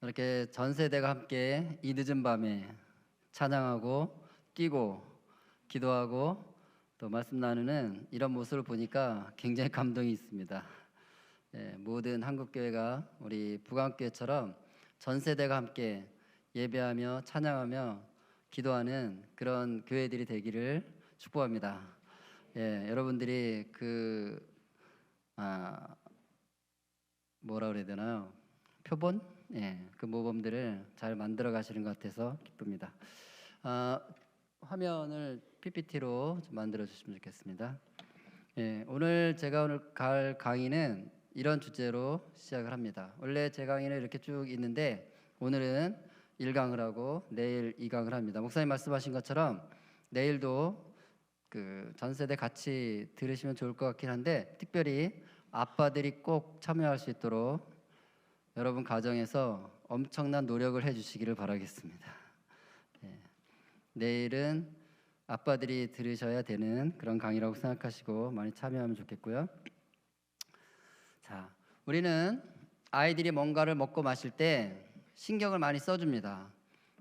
이렇게 전 세대가 함께 이 늦은 밤에 찬양하고 뛰고 기도하고 또 말씀 나누는 이런 모습을 보니까 굉장히 감동이 있습니다. 모든 한국교회가 우리 북한교회처럼 전 세대가 함께 예배하며 찬양하며 기도하는 그런 교회들이 되기를 축복합니다. 여러분들이 뭐라 그래야 되나요? 표본? 그 모범들을 잘 만들어 가시는 것 같아서 기쁩니다. 화면을 PPT로 좀 만들어 주시면 좋겠습니다. 오늘 갈 강의는 이런 주제로 시작을 합니다. 원래 제 강의는 이렇게 쭉 있는데 오늘은 1강을 하고 내일 2강을 합니다. 목사님 말씀하신 것처럼 내일도 전 세대 같이 들으시면 좋을 것 같긴 한데 특별히 아빠들이 꼭 참여할 수 있도록 여러분 가정에서 엄청난 노력을 해주시기를 바라겠습니다. 내일은 아빠들이 들으셔야 되는 그런 강의라고 생각하시고 많이 참여하면 좋겠고요. 자, 우리는 아이들이 뭔가를 먹고 마실 때 신경을 많이 써줍니다.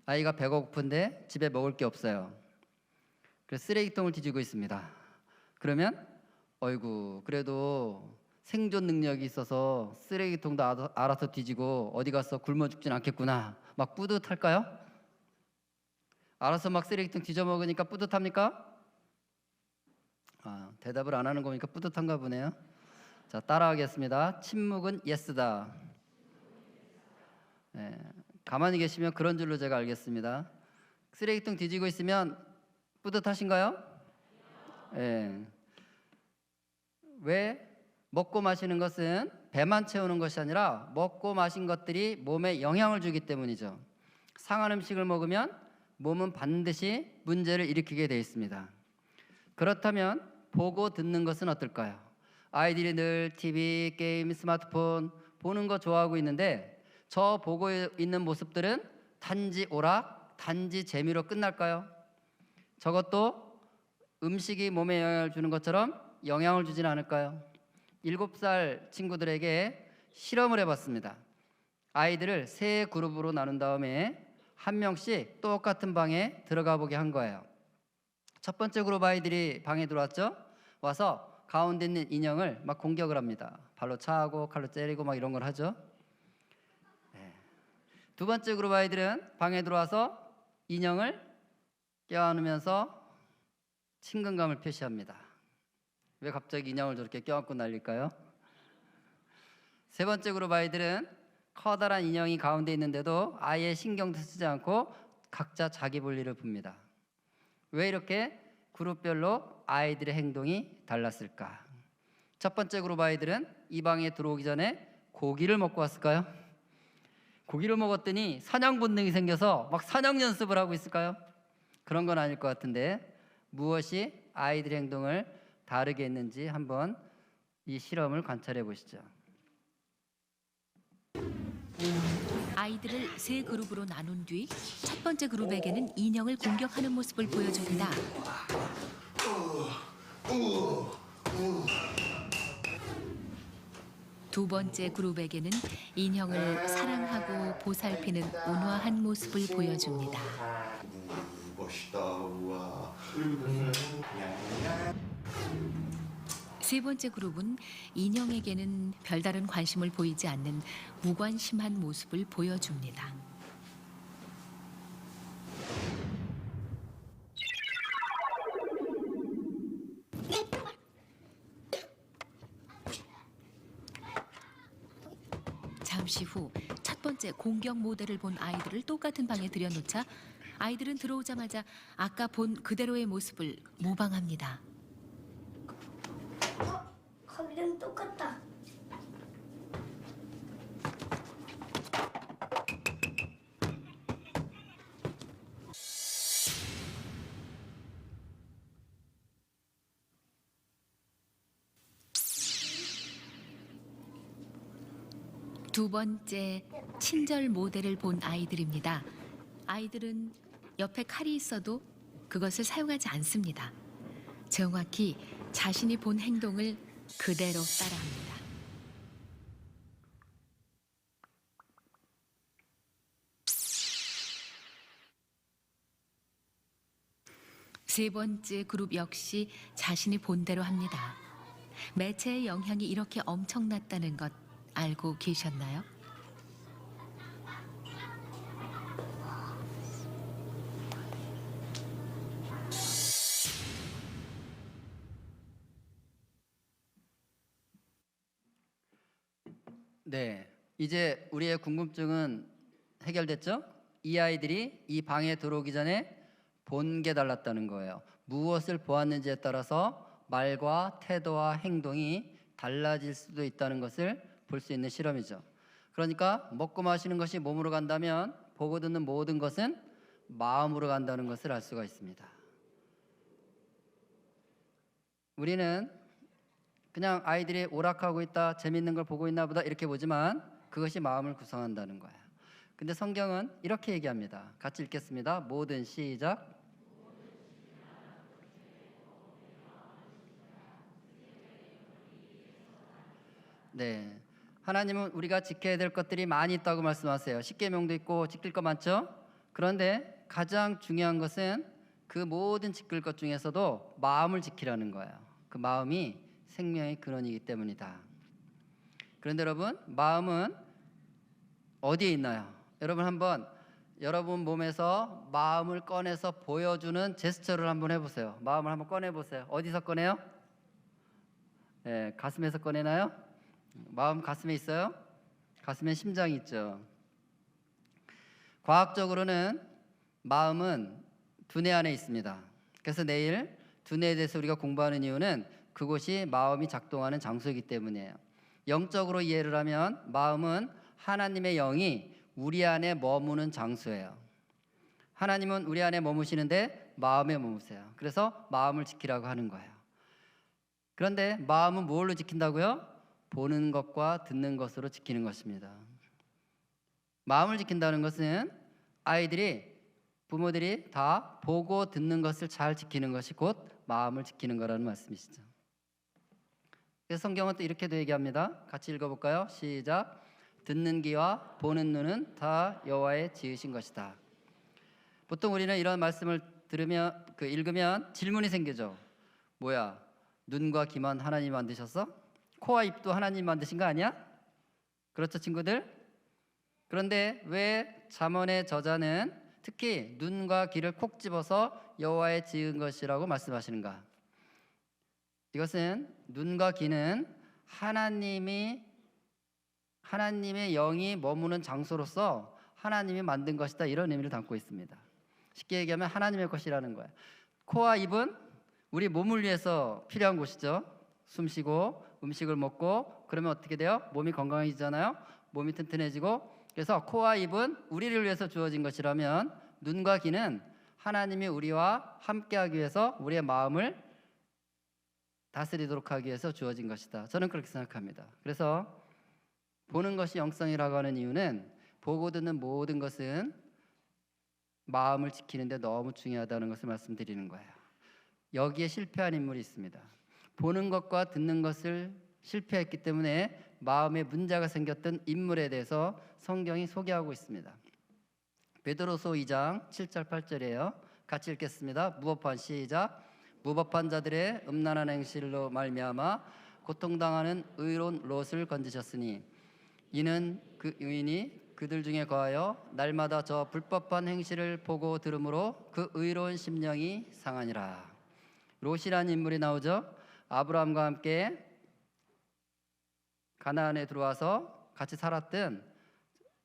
아이가 배가 고픈데 집에 먹을 게 없어요. 그래서 쓰레기통을 뒤지고 있습니다. 그러면 어이구 그래도 생존 능력이 있어서 쓰레기통도 알아서 뒤지고 어디 가서 굶어 죽진 않겠구나 막 뿌듯할까요? 알아서 막 쓰레기통 뒤져 먹으니까 뿌듯합니까? 대답을 안 하는 거 보니까 뿌듯한가 보네요. 자, 따라하겠습니다. 침묵은 예스다. 가만히 계시면 그런 줄로 제가 알겠습니다. 쓰레기통 뒤지고 있으면 뿌듯하신가요? 왜? 먹고 마시는 것은 배만 채우는 것이 아니라 먹고 마신 것들이 몸에 영향을 주기 때문이죠. 상한 음식을 먹으면 몸은 반드시 문제를 일으키게 되어 있습니다. 그렇다면 보고 듣는 것은 어떨까요? 아이들이 늘 TV, 게임, 스마트폰 보는 거 좋아하고 있는데 저 보고 있는 모습들은 단지 오락, 단지 재미로 끝날까요? 저것도 음식이 몸에 영향을 주는 것처럼 영향을 주지는 않을까요? 7살 친구들에게 실험을 해봤습니다. 아이들을 3그룹으로 나눈 다음에 한 명씩 똑같은 방에 들어가 보게 한 거예요. 첫 번째 그룹 아이들이 방에 들어왔죠. 와서 가운데 있는 인형을 막 공격을 합니다. 발로 차고 칼로 때리고 막 이런 걸 하죠. 두 번째 그룹 아이들은 방에 들어와서 인형을 껴안으면서 친근감을 표시합니다. 왜 갑자기 인형을 저렇게 껴안고 난릴까요? 세 번째 그룹 아이들은 커다란 인형이 가운데 있는데도 아예 신경도 쓰지 않고 각자 자기 볼일을 봅니다. 왜 이렇게 그룹별로 아이들의 행동이 달랐을까? 첫 번째 그룹 아이들은 이 방에 들어오기 전에 고기를 먹고 왔을까요? 고기를 먹었더니 사냥 본능이 생겨서 막 사냥 연습을 하고 있을까요? 그런 건 아닐 것 같은데 무엇이 아이들의 행동을 다르게 했는지 한번 이 실험을 관찰해 보시죠. 아이들을 3그룹으로 나눈 뒤 첫 번째 그룹에게는 인형을 공격하는 모습을 보여줍니다. 두 번째 그룹에게는 인형을 사랑하고 보살피는 온화한 모습을 보여줍니다. 멋있다. 우와. 세 번째 그룹은 인형에게는 별다른 관심을 보이지 않는 무관심한 모습을 보여줍니다. 잠시 후 첫 번째 공격 모델을 본 아이들을 똑같은 방에 들여놓자 아이들은 들어오자마자 아까 본 그대로의 모습을 모방합니다. 거기랑 똑같다. 두 번째 친절 모델을 본 아이들입니다. 아이들은 옆에 칼이 있어도 그것을 사용하지 않습니다. 정확히 자신이 본 행동을 그대로 따라합니다. 세 번째 그룹 역시 자신이 본대로 합니다. 매체의 영향이 이렇게 엄청났다는 것 알고 계셨나요? 네, 이제 우리의 궁금증은 해결됐죠? 이 아이들이 이 방에 들어오기 전에 본 게 달랐다는 거예요. 무엇을 보았는지에 따라서 말과 태도와 행동이 달라질 수도 있다는 것을 볼 수 있는 실험이죠. 그러니까 먹고 마시는 것이 몸으로 간다면 보고 듣는 모든 것은 마음으로 간다는 것을 알 수가 있습니다. 우리는 그냥 아이들이 오락하고 있다, 재밌는 걸 보고 있나 보다 이렇게 보지만 그것이 마음을 구성한다는 거예요. 근데 성경은 이렇게 얘기합니다. 같이 읽겠습니다. 모든 시작. 네, 하나님은 우리가 지켜야 될 것들이 많이 있다고 말씀하세요. 십계명도 있고 지킬 거 많죠? 그런데 가장 중요한 것은 그 모든 지킬 것 중에서도 마음을 지키라는 거예요. 그 마음이 생명의 근원이기 때문이다. 그런데 여러분, 마음은 어디에 있나요? 여러분 한번 여러분 몸에서 마음을 꺼내서 보여주는 제스처를 한번 해보세요. 마음을 한번 꺼내보세요. 어디서 꺼내요? 네, 가슴에서 꺼내나요? 마음 가슴에 있어요? 가슴에 심장이 있죠. 과학적으로는 마음은 두뇌 안에 있습니다. 그래서 내일 두뇌에 대해서 우리가 공부하는 이유는 그곳이 마음이 작동하는 장소이기 때문이에요. 영적으로 이해를 하면 마음은 하나님의 영이 우리 안에 머무는 장소예요. 하나님은 우리 안에 머무시는데 마음에 머무세요. 그래서 마음을 지키라고 하는 거예요. 그런데 마음은 뭘로 지킨다고요? 보는 것과 듣는 것으로 지키는 것입니다. 마음을 지킨다는 것은 아이들이 부모들이 다 보고 듣는 것을 잘 지키는 것이 곧 마음을 지키는 거라는 말씀이시죠. 그래서 성경은 또 이렇게도 얘기합니다. 같이 읽어볼까요? 시작. 듣는 귀와 보는 눈은 다 여호와의 지으신 것이다. 보통 우리는 이런 말씀을 들으면 읽으면 질문이 생기죠. 뭐야? 눈과 귀만 하나님 만드셨어? 코와 입도 하나님 만드신 거 아니야? 그렇죠, 친구들? 그런데 왜 잠언의 저자는 특히 눈과 귀를 콕 집어서 여호와의 지은 것이라고 말씀하시는가? 이것은 눈과 귀는 하나님의 영이 머무는 장소로서 하나님이 만든 것이다, 이런 의미를 담고 있습니다. 쉽게 얘기하면 하나님의 것이라는 거예요. 코와 입은 우리 몸을 위해서 필요한 곳이죠. 숨 쉬고 음식을 먹고 그러면 어떻게 돼요? 몸이 건강해지잖아요. 몸이 튼튼해지고. 그래서 코와 입은 우리를 위해서 주어진 것이라면 눈과 귀는 하나님이 우리와 함께하기 위해서 우리의 마음을 다스리도록 하기 위해서 주어진 것이다. 저는 그렇게 생각합니다. 그래서 보는 것이 영성이라고 하는 이유는 보고 듣는 모든 것은 마음을 지키는데 너무 중요하다는 것을 말씀드리는 거예요. 여기에 실패한 인물이 있습니다. 보는 것과 듣는 것을 실패했기 때문에 마음에 문제가 생겼던 인물에 대해서 성경이 소개하고 있습니다. 베드로서 2장 7절 8절이에요. 같이 읽겠습니다. 무법한 시작. 무법한 자들의 음란한 행실로 말미암아 고통당하는 의로운 롯을 건지셨으니 이는 그 의인이 그들 중에 거하여 날마다 저 불법한 행실을 보고 들으므로 그 의로운 심령이 상하니라. 롯이라는 인물이 나오죠. 아브라함과 함께 가나안에 들어와서 같이 살았던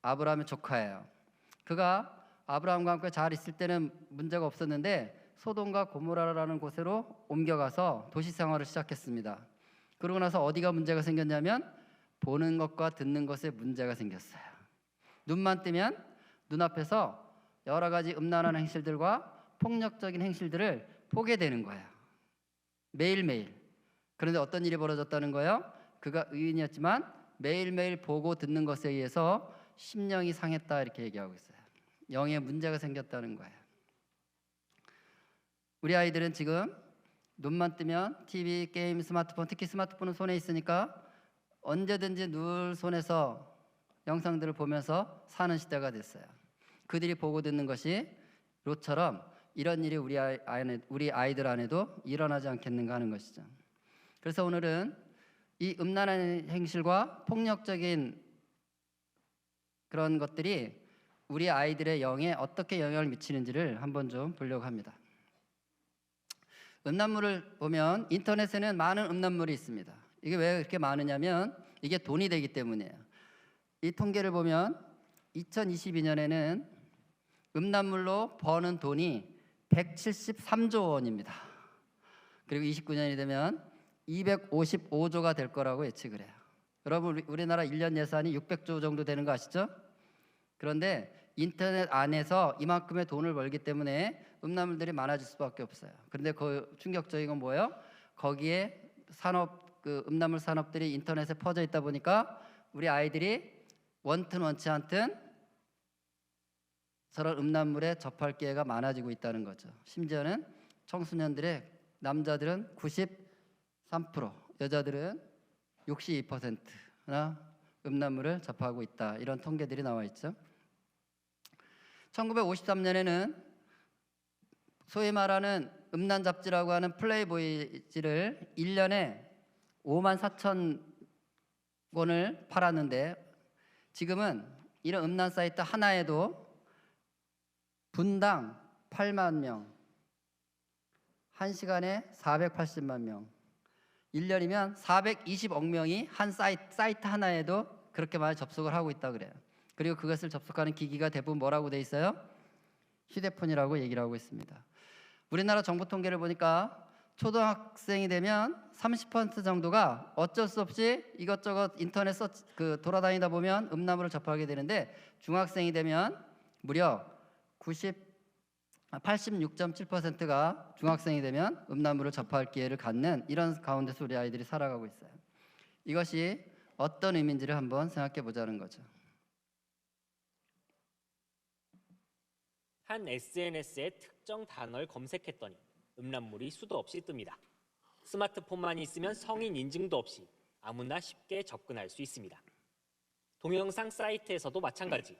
아브라함의 조카예요. 그가 아브라함과 함께 잘 있을 때는 문제가 없었는데 소돔과 고모라라는 곳으로 옮겨가서 도시 생활을 시작했습니다. 그러고 나서 어디가 문제가 생겼냐면 보는 것과 듣는 것에 문제가 생겼어요. 눈만 뜨면 눈앞에서 여러 가지 음란한 행실들과 폭력적인 행실들을 보게 되는 거예요. 매일매일. 그런데 어떤 일이 벌어졌다는 거예요? 그가 의인이었지만 매일매일 보고 듣는 것에 의해서 심령이 상했다, 이렇게 얘기하고 있어요. 영에 문제가 생겼다는 거예요. 우리 아이들은 지금 눈만 뜨면 TV, 게임, 스마트폰, 특히 스마트폰은 손에 있으니까 언제든지 눈 손에서 영상들을 보면서 사는 시대가 됐어요. 그들이 보고 듣는 것이 롯처럼 이런 일이 우리 아이들 안에도 일어나지 않겠는가 하는 것이죠. 그래서 오늘은 이 음란한 행실과 폭력적인 그런 것들이 우리 아이들의 영에 어떻게 영향을 미치는지를 한번 좀 보려고 합니다. 음란물을 보면 인터넷에는 많은 음란물이 있습니다. 이게 왜 이렇게 많으냐면 이게 돈이 되기 때문이에요. 이 통계를 보면 2022년에는 음란물로 버는 돈이 173조 원입니다. 그리고 29년이 되면 255조가 될 거라고 예측을 해요. 여러분 우리나라 1년 예산이 600조 정도 되는 거 아시죠? 그런데 인터넷 안에서 이만큼의 돈을 벌기 때문에 음란물들이 많아질 수밖에 없어요. 그런데 그 충격적인 건 뭐예요? 거기에 그 음란물 산업들이 인터넷에 퍼져 있다 보니까 우리 아이들이 원튼 원치 않든 저런 음란물에 접할 기회가 많아지고 있다는 거죠. 심지어는 청소년들의 남자들은 93%, 여자들은 62%나 음란물을 접하고 있다. 이런 통계들이 나와 있죠. 1953년에는 소위 말하는 음란 잡지라고 하는 플레이보이지를 1년에 5만 4천 권을 팔았는데 지금은 이런 음란 사이트 하나에도 분당 8만 명, 1시간에 480만 명, 1년이면 420억 명이 한 사이트 하나에도 그렇게 많이 접속을 하고 있다 그래요. 그리고 그것을 접속하는 기기가 대부분 뭐라고 돼 있어요? 휴대폰이라고 얘기를 하고 있습니다. 우리나라 정부 통계를 보니까 초등학생이 되면 30% 정도가 어쩔 수 없이 이것저것 인터넷 돌아다니다 보면 음란물을 접하게 되는데 중학생이 되면 무려 86.7%가 중학생이 되면 음란물을 접할 기회를 갖는 이런 가운데서 우리 아이들이 살아가고 있어요. 이것이 어떤 의미인지를 한번 생각해 보자는 거죠. 한 SNS에 특정 단어를 검색했더니 음란물이 수도 없이 뜹니다. 스마트폰만 있으면 성인 인증도 없이 아무나 쉽게 접근할 수 있습니다. 동영상 사이트에서도 마찬가지.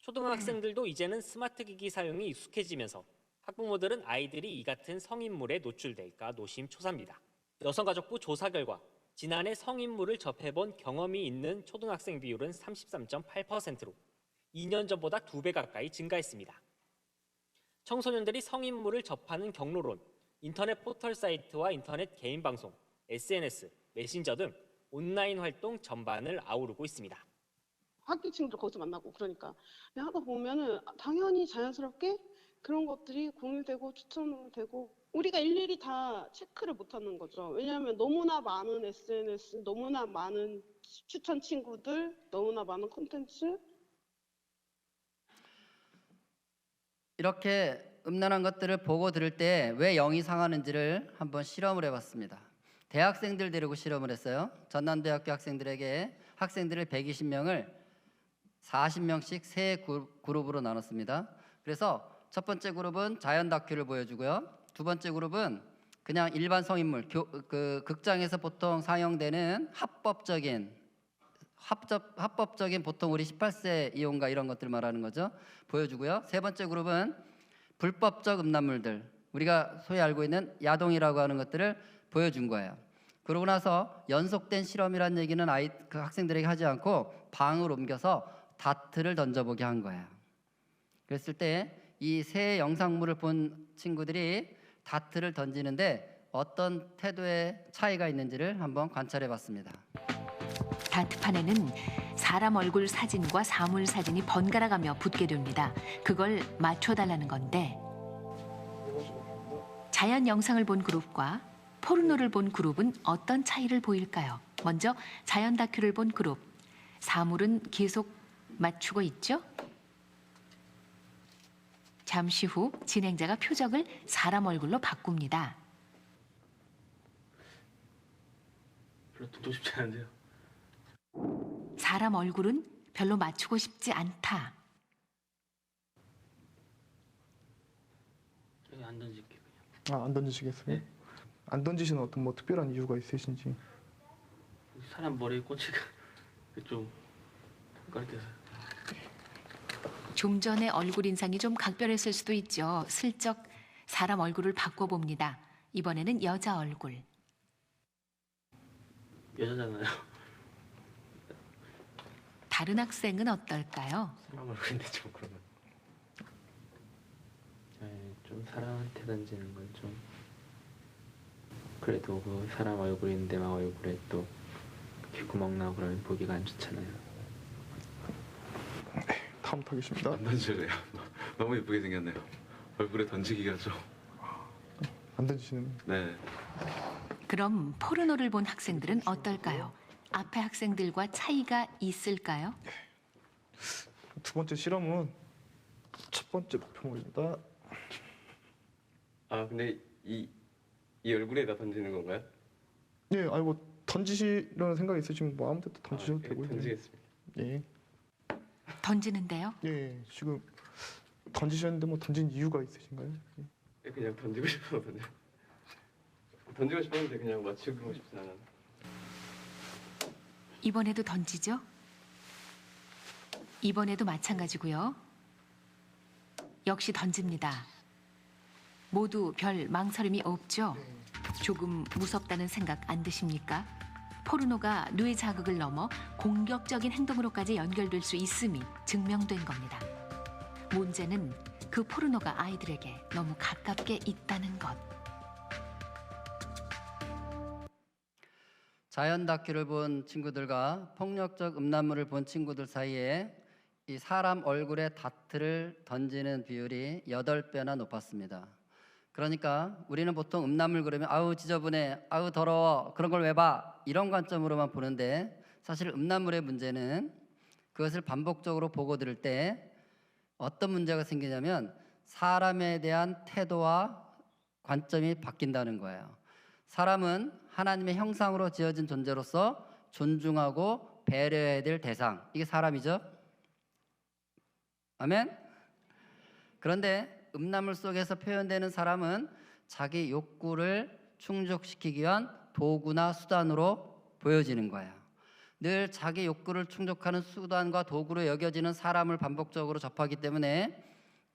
초등학생들도 이제는 스마트 기기 사용이 익숙해지면서 학부모들은 아이들이 이 같은 성인물에 노출될까 노심초사입니다. 여성가족부 조사 결과 지난해 성인물을 접해본 경험이 있는 초등학생 비율은 33.8%로 2년 전보다 2배 가까이 증가했습니다. 청소년들이 성인물을 접하는 경로론, 인터넷 포털 사이트와 인터넷 개인 방송, SNS, 메신저 등 온라인 활동 전반을 아우르고 있습니다. 학교 친구들 거기서 만나고 그러니까 하다 보면은 당연히 자연스럽게 그런 것들이 공유되고 추천되고 우리가 일일이 다 체크를 못하는 거죠. 왜냐하면 너무나 많은 SNS, 너무나 많은 추천 친구들, 너무나 많은 콘텐츠. 이렇게 음란한 것들을 보고 들을 때 왜 영이 상하는지를 한번 실험을 해봤습니다. 대학생들 데리고 실험을 했어요. 전남대학교 학생들을 120명을 40명씩 세 그룹으로 나눴습니다. 그래서 첫 번째 그룹은 자연 다큐를 보여주고요. 두 번째 그룹은 그냥 일반 성인물, 극장에서 보통 상영되는 합법적인 보통 우리 18세 이용가 이런 것들 말하는 거죠. 보여주고요. 세 번째 그룹은 불법적 음란물들, 우리가 소위 알고 있는 야동이라고 하는 것들을 보여준 거예요. 그러고 나서 연속된 실험이라는 얘기는 그 학생들에게 하지 않고 방을 옮겨서 다트를 던져보게 한 거예요. 그랬을 때 이 세 영상물을 본 친구들이 다트를 던지는데 어떤 태도의 차이가 있는지를 한번 관찰해 봤습니다. 다트판에는 사람 얼굴 사진과 사물 사진이 번갈아가며 붙게 됩니다. 그걸 맞춰달라는 건데 자연 영상을 본 그룹과 포르노를 본 그룹은 어떤 차이를 보일까요? 먼저 자연 다큐를 본 그룹. 사물은 계속 맞추고 있죠? 잠시 후 진행자가 표적을 사람 얼굴로 바꿉니다. 별로 듣고 싶지 않은데요. 사람 얼굴은 별로 맞추고 싶지 않다. 여기 안 던질게 그냥. 안 던지시겠어요? 네. 안 던지시는 어떤 뭐 특별한 이유가 있으신지. 사람 머리에 꽂히가 좀 헷갈려서. 좀 전에 얼굴 인상이 좀 각별했을 수도 있죠. 슬쩍 사람 얼굴을 바꿔봅니다. 이번에는 여자 얼굴. 여자잖아요. 다른 학생은 어떨까요? 사람 얼굴인데 좀 그러면. 네, 좀 사람한테 던지는 건 좀 그래도 그 사람 얼굴인데 막 얼굴에 또 귓구멍 나고 그러면 보기가 안 좋잖아요. 다음 타겟입니다. 안 던질래요. 너무 예쁘게 생겼네요. 얼굴에 던지기가 좀. 안 던지시는. 네. 그럼 포르노를 본 학생들은 어떨까요? 앞에 학생들과 차이가 있을까요? 두 번째 실험은 첫 번째 목표물입니다. 아 근데 이 얼굴에다 던지는 건가요? 예, 아니 뭐 던지시려는 생각이 있으시면 뭐 아무 데도 던지셔도 예, 되고요. 던지겠습니다. 예, 던지는데요. 예, 지금 던지셨는데 뭐 던진 이유가 있으신가요? 예. 그냥 던지고 싶어서 던지고 싶었는데 그냥 맞추고 싶진 않아요. 이번에도 던지죠? 이번에도 마찬가지고요. 역시 던집니다. 모두 별 망설임이 없죠? 조금 무섭다는 생각 안 드십니까? 포르노가 뇌 자극을 넘어 공격적인 행동으로까지 연결될 수 있음이 증명된 겁니다. 문제는 그 포르노가 아이들에게 너무 가깝게 있다는 것. 자연 다큐를 본 친구들과 폭력적 음란물을 본 친구들 사이에 이 사람 얼굴에 다트를 던지는 비율이 8배나 높았습니다. 그러니까 우리는 보통 음란물 그러면 아우 지저분해, 아우 더러워, 그런 걸 왜 봐? 이런 관점으로만 보는데 사실 음란물의 문제는 그것을 반복적으로 보고 들을 때 어떤 문제가 생기냐면 사람에 대한 태도와 관점이 바뀐다는 거예요. 사람은 하나님의 형상으로 지어진 존재로서 존중하고 배려해야 될 대상, 이게 사람이죠. 아멘? 그런데 음란물 속에서 표현되는 사람은 자기 욕구를 충족시키기 위한 도구나 수단으로 보여지는 거예요. 늘 자기 욕구를 충족하는 수단과 도구로 여겨지는 사람을 반복적으로 접하기 때문에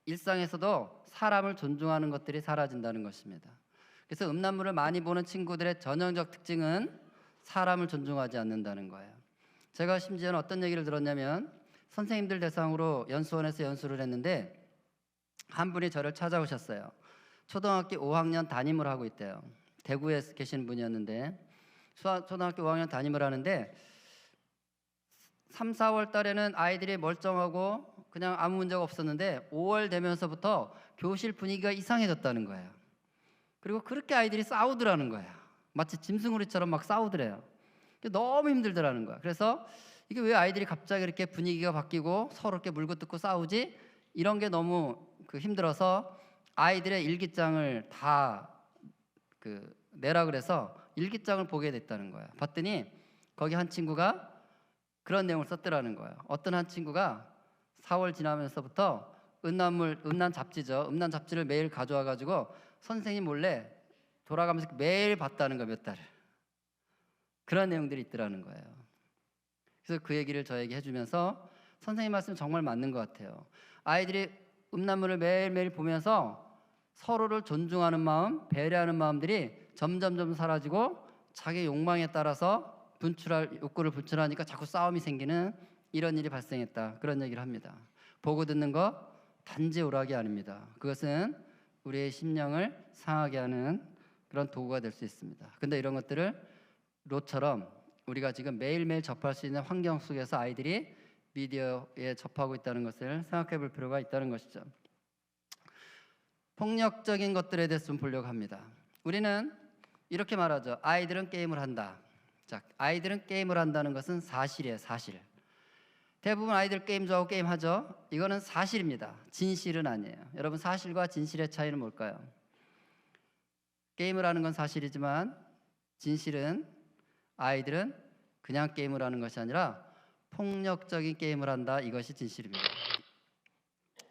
일상에서도 사람을 존중하는 것들이 사라진다는 것입니다. 그래서 음란물을 많이 보는 친구들의 전형적 특징은 사람을 존중하지 않는다는 거예요. 제가 심지어는 어떤 얘기를 들었냐면 선생님들 대상으로 연수원에서 연수를 했는데 한 분이 저를 찾아오셨어요. 초등학교 5학년 담임을 하고 있대요. 대구에 계신 분이었는데 초등학교 5학년 담임을 하는데 3, 4월 달에는 아이들이 멀쩡하고 그냥 아무 문제가 없었는데 5월 되면서부터 교실 분위기가 이상해졌다는 거예요. 그리고 그렇게 아이들이 싸우더라는 거예요. 마치 짐승우리처럼 막 싸우더래요. 너무 힘들더라는 거야. 그래서 이게 왜 아이들이 갑자기 이렇게 분위기가 바뀌고 서로 이렇게 물고 뜯고 싸우지? 이런 게 너무 힘들어서 아이들의 일기장을 다 내라 그래서 일기장을 보게 됐다는 거예요. 봤더니 거기 한 친구가 그런 내용을 썼더라는 거예요. 어떤 한 친구가 4월 지나면서부터 음란 잡지죠. 음란 잡지를 매일 가져와 가지고 선생님 몰래 돌아가면서 매일 봤다는 거예요. 몇 달을. 그런 내용들이 있더라는 거예요. 그래서 그 얘기를 저에게 해주면서 선생님 말씀 정말 맞는 것 같아요. 아이들이 음란물을 매일매일 보면서 서로를 존중하는 마음, 배려하는 마음들이 점점 사라지고 자기 욕망에 따라서 욕구를 분출하니까 자꾸 싸움이 생기는 이런 일이 발생했다. 그런 얘기를 합니다. 보고 듣는 거 단지 오락이 아닙니다. 그것은 우리의 심령을 상하게 하는 그런 도구가 될 수 있습니다. 근데 이런 것들을 로처럼 우리가 지금 매일매일 접할 수 있는 환경 속에서 아이들이 미디어에 접하고 있다는 것을 생각해 볼 필요가 있다는 것이죠. 폭력적인 것들에 대해서 좀 보려고 합니다. 우리는 이렇게 말하죠. 아이들은 게임을 한다. 자, 아이들은 게임을 한다는 것은 사실이에요. 사실. 대부분 아이들 게임 좋아하고 게임하죠. 이거는 사실입니다. 진실은 아니에요. 여러분, 사실과 진실의 차이는 뭘까요? 게임을 하는 건 사실이지만 진실은 아이들은 그냥 게임을 하는 것이 아니라 폭력적인 게임을 한다. 이것이 진실입니다.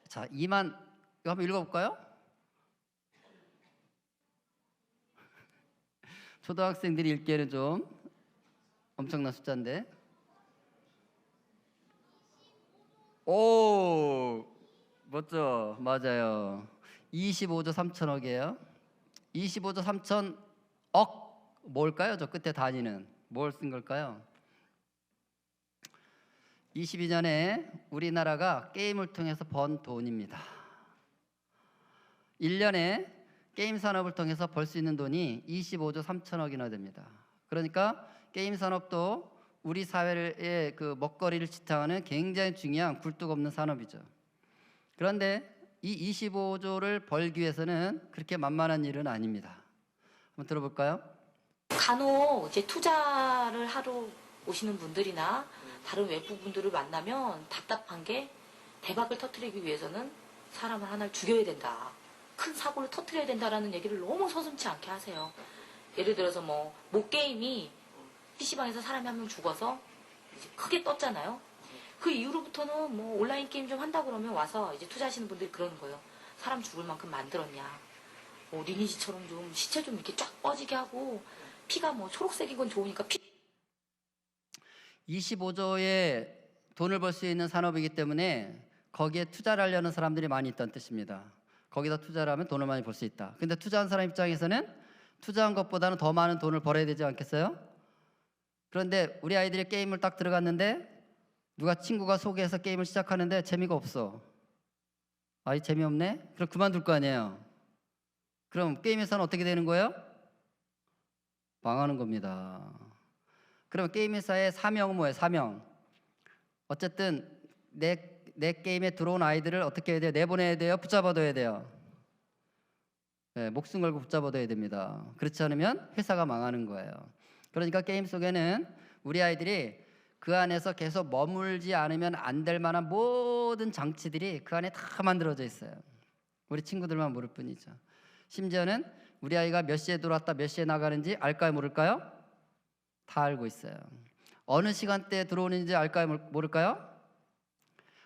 자, 이거 한번 읽어볼까요? 초등학생들이 읽기에는 좀 엄청난 숫자인데. 오, 멋져. 맞아요. 25조 3천억이에요. 25조 3천억 뭘까요? 저 끝에 단위는 뭘 쓴 걸까요? 22년에 우리나라가 게임을 통해서 번 돈입니다. 1년에 게임 산업을 통해서 벌 수 있는 돈이 25조 3천억이나 됩니다. 그러니까 게임 산업도 우리 사회의 그 먹거리를 지탱하는 굉장히 중요한 굴뚝 없는 산업이죠. 그런데 이 25조를 벌기 위해서는 그렇게 만만한 일은 아닙니다. 한번 들어볼까요? 간혹 이제 투자를 하러 오시는 분들이나 다른 외국분들을 만나면 답답한 게 대박을 터뜨리기 위해서는 사람을 하나를 죽여야 된다. 큰 사고를 터뜨려야 된다라는 얘기를 너무 서슴지 않게 하세요. 예를 들어서 뭐 게임이 PC방에서 사람이 한 명 죽어서 이제 크게 떴잖아요. 그 이후로부터는 뭐 온라인 게임 좀 한다 그러면 와서 이제 투자하시는 분들이 그러는 거예요. 사람 죽을 만큼 만들었냐. 뭐 리니지처럼 좀 시체 좀 이렇게 쫙 뻗지게 하고 피가 뭐 초록색인 건 좋으니까 25조의 돈을 벌 수 있는 산업이기 때문에 거기에 투자를 하려는 사람들이 많이 있다는 뜻입니다. 거기다 투자를 하면 돈을 많이 벌 수 있다. 근데 투자한 사람 입장에서는 투자한 것보다는 더 많은 돈을 벌어야 되지 않겠어요? 그런데 우리 아이들이 게임을 딱 들어갔는데 누가 친구가 소개해서 게임을 시작하는데 재미가 없어. 아이 재미없네? 그럼 그만둘 거 아니에요. 그럼 게임에서는 어떻게 되는 거예요? 망하는 겁니다. 그럼 게임 회사의 사명은 뭐예요? 사명. 어쨌든 내 게임에 들어온 아이들을 어떻게 해야 돼요? 내보내야 돼요? 붙잡아둬야 돼요? 네, 목숨 걸고 붙잡아둬야 됩니다. 그렇지 않으면 회사가 망하는 거예요. 그러니까 게임 속에는 우리 아이들이 그 안에서 계속 머물지 않으면 안 될 만한 모든 장치들이 그 안에 다 만들어져 있어요. 우리 친구들만 모를 뿐이죠. 심지어는 우리 아이가 몇 시에 들어왔다 몇 시에 나가는지 알까요 모를까요? 다 알고 있어요. 어느 시간대에 들어오는지 알까요 모를까요?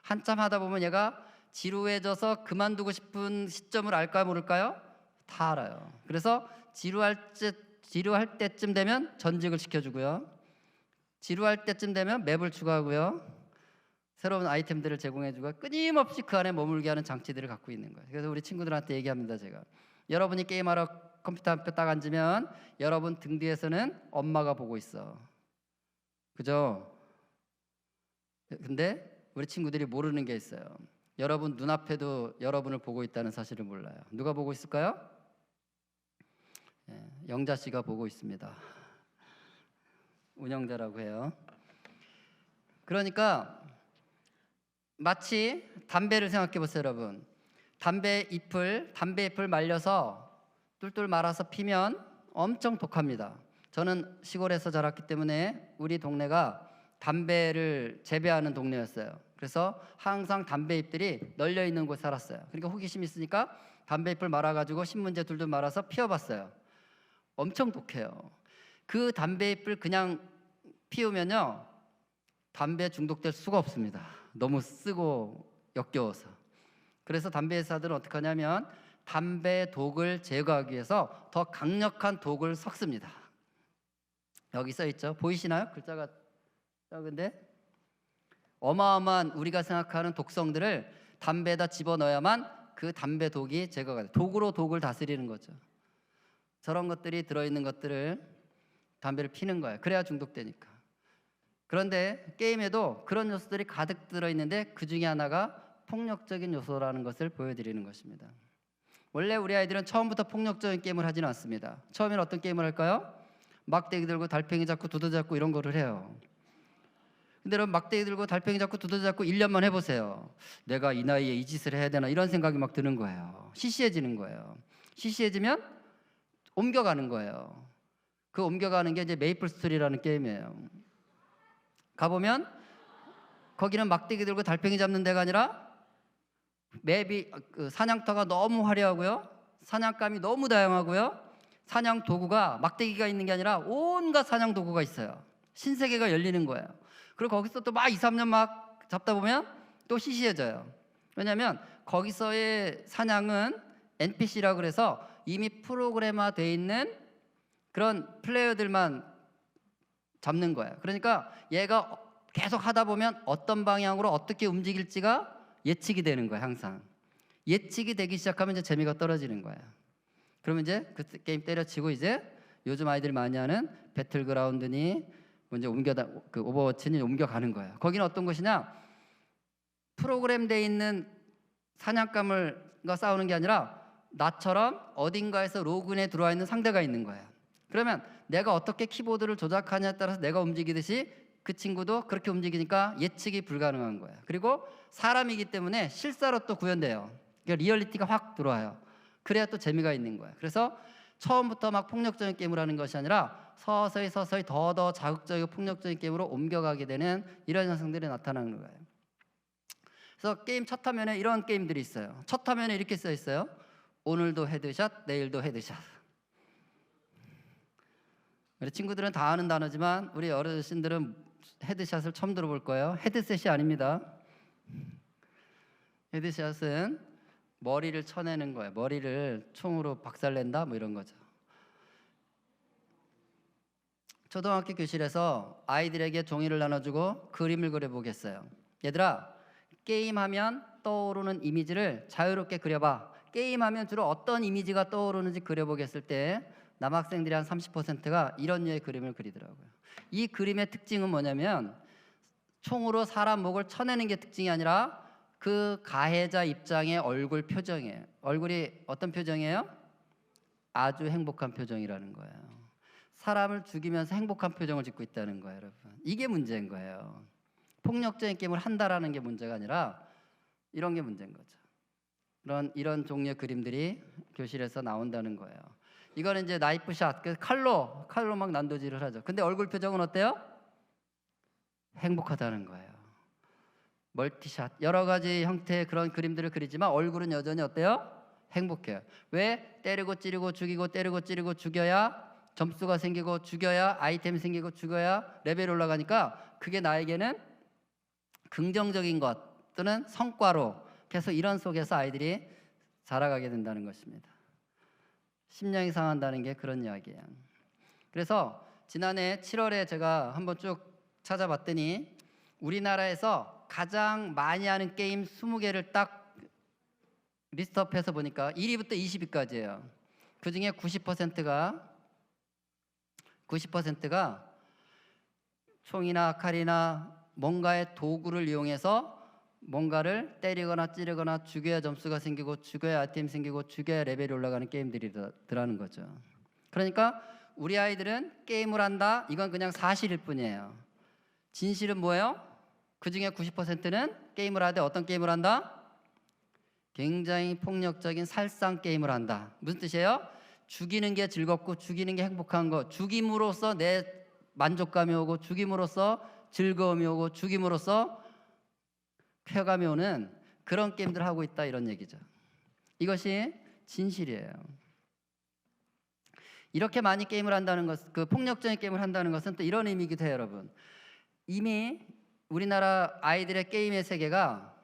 한참 하다 보면 얘가 지루해져서 그만두고 싶은 시점을 알까요 모를까요? 다 알아요. 그래서 지루할 때쯤 되면 전직을 시켜주고요. 지루할 때쯤 되면 맵을 추가하고요. 새로운 아이템들을 제공해주고 끊임없이 그 안에 머물게 하는 장치들을 갖고 있는 거예요. 그래서 우리 친구들한테 얘기합니다. 제가 여러분이 게임하러 컴퓨터 앞에 딱 앉으면 여러분 등 뒤에서는 엄마가 보고 있어. 그죠? 근데 우리 친구들이 모르는 게 있어요. 여러분 눈앞에도 여러분을 보고 있다는 사실을 몰라요. 누가 보고 있을까요? 영자 씨가 보고 있습니다. 운영자라고 해요. 그러니까 마치 담배를 생각해 보세요, 여러분. 담배 잎을 말려서 뚫뚫 말아서 피면 엄청 독합니다. 저는 시골에서 자랐기 때문에 우리 동네가 담배를 재배하는 동네였어요. 그래서 항상 담배 잎들이 널려 있는 곳에 살았어요. 그러니까 호기심이 있으니까 담배 잎을 말아가지고 신문지에 둘둘 말아서 피워봤어요. 엄청 독해요. 그 담배 잎을 그냥 피우면요 담배 중독될 수가 없습니다. 너무 쓰고 역겨워서. 그래서 담배 회사들은 어떻게 하냐면 담배 독을 제거하기 위해서 더 강력한 독을 섞습니다. 여기 써 있죠. 보이시나요? 글자가 작은데 어마어마한 우리가 생각하는 독성들을 담배에다 집어넣어야만 그 담배 독이 제거가 돼요. 독으로 독을 다스리는 거죠. 저런 것들이 들어있는 것들을 담배를 피는 거예요. 그래야 중독되니까. 그런데 게임에도 그런 요소들이 가득 들어있는데 그 중에 하나가 폭력적인 요소라는 것을 보여드리는 것입니다. 원래 우리 아이들은 처음부터 폭력적인 게임을 하지는 않습니다. 처음에는 어떤 게임을 할까요? 막대기 들고 달팽이 잡고 두더지 잡고 이런 거를 해요. 근데 여러분 막대기 들고 달팽이 잡고 두더지 잡고 1년만 해보세요. 내가 이 나이에 이 짓을 해야 되나 이런 생각이 막 드는 거예요. 시시해지는 거예요. 시시해지면 옮겨가는 거예요. 그 옮겨가는 게 이제 메이플 스토리라는 게임이에요. 가보면 거기는 막대기 들고 달팽이 잡는 데가 아니라 맵이 사냥터가 너무 화려하고요. 사냥감이 너무 다양하고요. 사냥 도구가 막대기가 있는 게 아니라 온갖 사냥 도구가 있어요. 신세계가 열리는 거예요. 그리고 거기서 또 막 2, 3년 막 잡다 보면 또 시시해져요. 왜냐하면 거기서의 사냥은 NPC라고 그래서 이미 프로그래머되어 있는 그런 플레이어들만 잡는 거예요. 그러니까 얘가 계속 하다 보면 어떤 방향으로 어떻게 움직일지가 예측이 되는 거예요. 항상 예측이 되기 시작하면 이제 재미가 떨어지는 거예요. 그러면 이제 그 게임 때려치고 이제 요즘 아이들이 많이 하는 배틀그라운드니 뭐 이제 그 오버워치니 옮겨가는 거예요. 거기는 어떤 것이냐? 프로그램돼 있는 사냥감을과 싸우는 게 아니라 나처럼 어딘가에서 로그인에 들어와 있는 상대가 있는 거예요. 그러면 내가 어떻게 키보드를 조작하냐에 따라서 내가 움직이듯이 그 친구도 그렇게 움직이니까 예측이 불가능한 거예요. 그리고 사람이기 때문에 실사로 또 구현돼요. 그러니까 리얼리티가 확 들어와요. 그래야 또 재미가 있는 거예요. 그래서 처음부터 막 폭력적인 게임을 하는 것이 아니라 서서히 더 자극적이고 폭력적인 게임으로 옮겨가게 되는 이런 현상들이 나타나는 거예요. 그래서 게임 첫 화면에 이런 게임들이 있어요. 첫 화면에 이렇게 써 있어요. 오늘도 헤드샷, 내일도 헤드샷. 우리 친구들은 다 아는 단어지만 우리 어르신들은 헤드샷을 처음 들어볼 거예요. 헤드셋이 아닙니다. 헤드샷은 머리를 쳐내는 거예요. 머리를 총으로 박살낸다 뭐 이런 거죠. 초등학교 교실에서 아이들에게 종이를 나눠주고 그림을 그려보겠어요. 얘들아, 게임하면 떠오르는 이미지를 자유롭게 그려봐. 게임하면 주로 어떤 이미지가 떠오르는지 그려보겠을 때 남학생들이 한 30%가 이런 류의 그림을 그리더라고요. 이 그림의 특징은 뭐냐면 총으로 사람 목을 쳐내는 게 특징이 아니라 그 가해자 입장의 얼굴 표정이에요. 얼굴이 어떤 표정이에요? 아주 행복한 표정이라는 거예요. 사람을 죽이면서 행복한 표정을 짓고 있다는 거예요, 여러분. 이게 문제인 거예요. 폭력적인 게임을 한다라는 게 문제가 아니라 이런 게 문제인 거죠. 이런 종류의 그림들이 교실에서 나온다는 거예요. 이거는 이제 나이프샷, 그 칼로 막 난도질을 하죠. 근데 얼굴 표정은 어때요? 행복하다는 거예요. 멀티샷, 여러 가지 형태의 그런 그림들을 그리지만 얼굴은 여전히 어때요? 행복해요. 왜? 때리고 찌르고 죽이고 때리고 찌르고 죽여야 점수가 생기고 죽여야 아이템이 생기고 죽여야 레벨이 올라가니까 그게 나에게는 긍정적인 것 또는 성과로 계속 이런 속에서 아이들이 자라가게 된다는 것입니다. 심령이 상한다는 게 그런 이야기예요. 그래서 지난해 7월에 제가 한번 쭉 찾아봤더니 우리나라에서 가장 많이 하는 게임 20개를 딱 리스트업해서 보니까 1위부터 20위까지예요. 그 중에 90%가 총이나 칼이나 뭔가의 도구를 이용해서 뭔가를 때리거나 찌르거나 죽여야 점수가 생기고 죽여야 아이템이 생기고 죽여야 레벨이 올라가는 게임들이라는 거죠. 그러니까 우리 아이들은 게임을 한다, 이건 그냥 사실일 뿐이에요. 진실은 뭐예요? 그 중에 90%는 게임을 하되 어떤 게임을 한다? 굉장히 폭력적인 살상 게임을 한다. 무슨 뜻이에요? 죽이는 게 즐겁고 죽이는 게 행복한 거, 죽임으로써 내 만족감이 오고 죽임으로써 즐거움이 오고 죽임으로써 쾌감이 오는 그런 게임들을 하고 있다, 이런 얘기죠. 이것이 진실이에요. 이렇게 많이 게임을 한다는 것, 그 폭력적인 게임을 한다는 것은 또 이런 의미이기도 해요, 여러분. 이미 우리나라 아이들의 게임의 세계가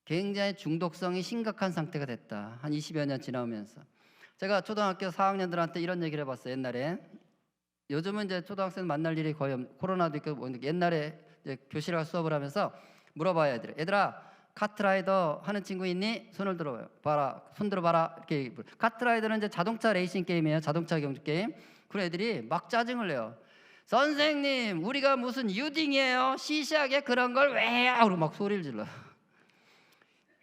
굉장히 중독성이 심각한 상태가 됐다. 한 20여 년 지나오면서. 제가 초등학교 4학년들한테 이런 얘기를 해봤어요. 옛날에. 요즘은 이제 초등학생 만날 일이 거의 코로나도 있고, 옛날에 이제 교실에 가서 수업을 하면서 물어봐요, 얘들아 카트라이더 하는 친구 있니? 손을 들어봐요. 손 들어봐라. 이렇게. 카트라이더는 이제 자동차 레이싱 게임이에요. 자동차 경주 게임. 그런 애들이 막 짜증을 내요. 선생님, 우리가 무슨 유딩이에요? 시시하게 그런 걸 왜 해요? 그러고 막 소리를 질러요.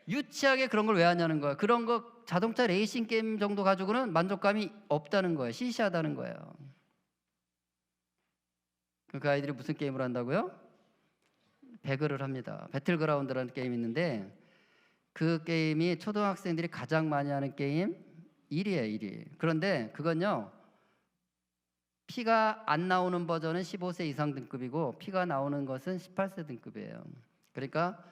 유치하게 그런 걸 왜 하냐는 거예요. 그런 거 자동차 레이싱 게임 정도 가지고는 만족감이 없다는 거예요. 시시하다는 거예요. 그 아이들이 무슨 게임을 한다고요? 배그를 합니다. 배틀그라운드라는 게임이 있는데 그 게임이 초등학생들이 가장 많이 하는 게임 1위예요, 1위. 그런데 그건요, 피가 안 나오는 버전은 15세 이상 등급이고 피가 나오는 것은 18세 등급이에요. 그러니까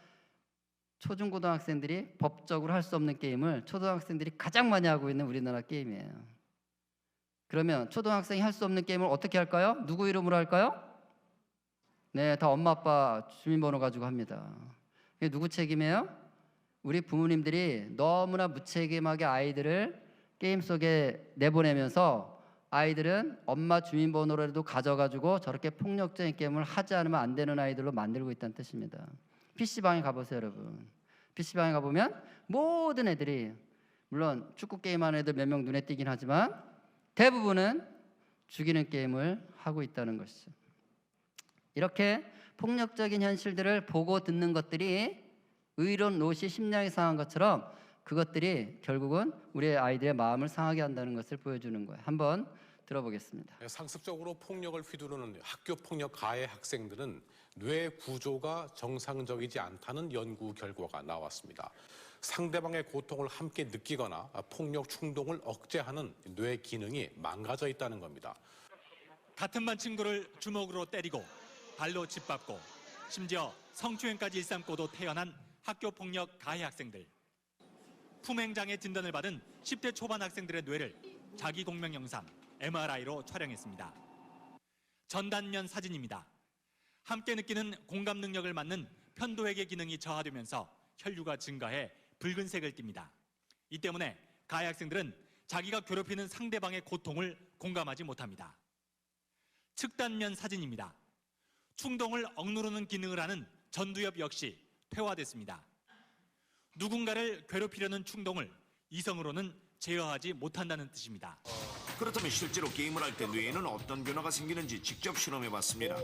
초중고등학생들이 법적으로 할 수 없는 게임을 초등학생들이 가장 많이 하고 있는 우리나라 게임이에요. 그러면 초등학생이 할 수 없는 게임을 어떻게 할까요? 누구 이름으로 할까요? 네, 다 엄마 아빠 주민번호 가지고 합니다. 이게 누구 책임이에요? 우리 부모님들이 너무나 무책임하게 아이들을 게임 속에 내보내면서 아이들은 엄마 주민번호라도 가져가지고 저렇게 폭력적인 게임을 하지 않으면 안 되는 아이들로 만들고 있다는 뜻입니다. PC방에 가보세요, 여러분. PC방에 가보면 모든 애들이, 물론 축구 게임하는 애들 몇 명 눈에 띄긴 하지만 대부분은 죽이는 게임을 하고 있다는 것이죠. 이렇게 폭력적인 현실들을 보고 듣는 것들이 의론, 로시, 심량이 상한 것처럼 그것들이 결국은 우리의 아이들의 마음을 상하게 한다는 것을 보여주는 거예요. 한번 들어보겠습니다. 상습적으로 폭력을 휘두르는 학교 폭력 가해 학생들은 뇌 구조가 정상적이지 않다는 연구 결과가 나왔습니다. 상대방의 고통을 함께 느끼거나 폭력 충동을 억제하는 뇌 기능이 망가져 있다는 겁니다. 같은 반 친구를 주먹으로 때리고 발로 짓밟고 심지어 성추행까지 일삼고도 태어난 학교 폭력 가해 학생들. 품행장애 진단을 받은 10대 초반 학생들의 뇌를 자기 공명 영상 MRI로 촬영했습니다. 전단면 사진입니다. 함께 느끼는 공감 능력을 맡는 편도회계 기능이 저하되면서 혈류가 증가해 붉은색을 띱니다. 이 때문에 가해 학생들은 자기가 괴롭히는 상대방의 고통을 공감하지 못합니다. 측단면 사진입니다. 충동을 억누르는 기능을 하는 전두엽 역시 퇴화됐습니다. 누군가를 괴롭히려는 충동을 이성으로는 제어하지 못한다는 뜻입니다. 그렇다면 실제로 게임을 할 때 뇌에는 어떤 변화가 생기는지 직접 실험해봤습니다.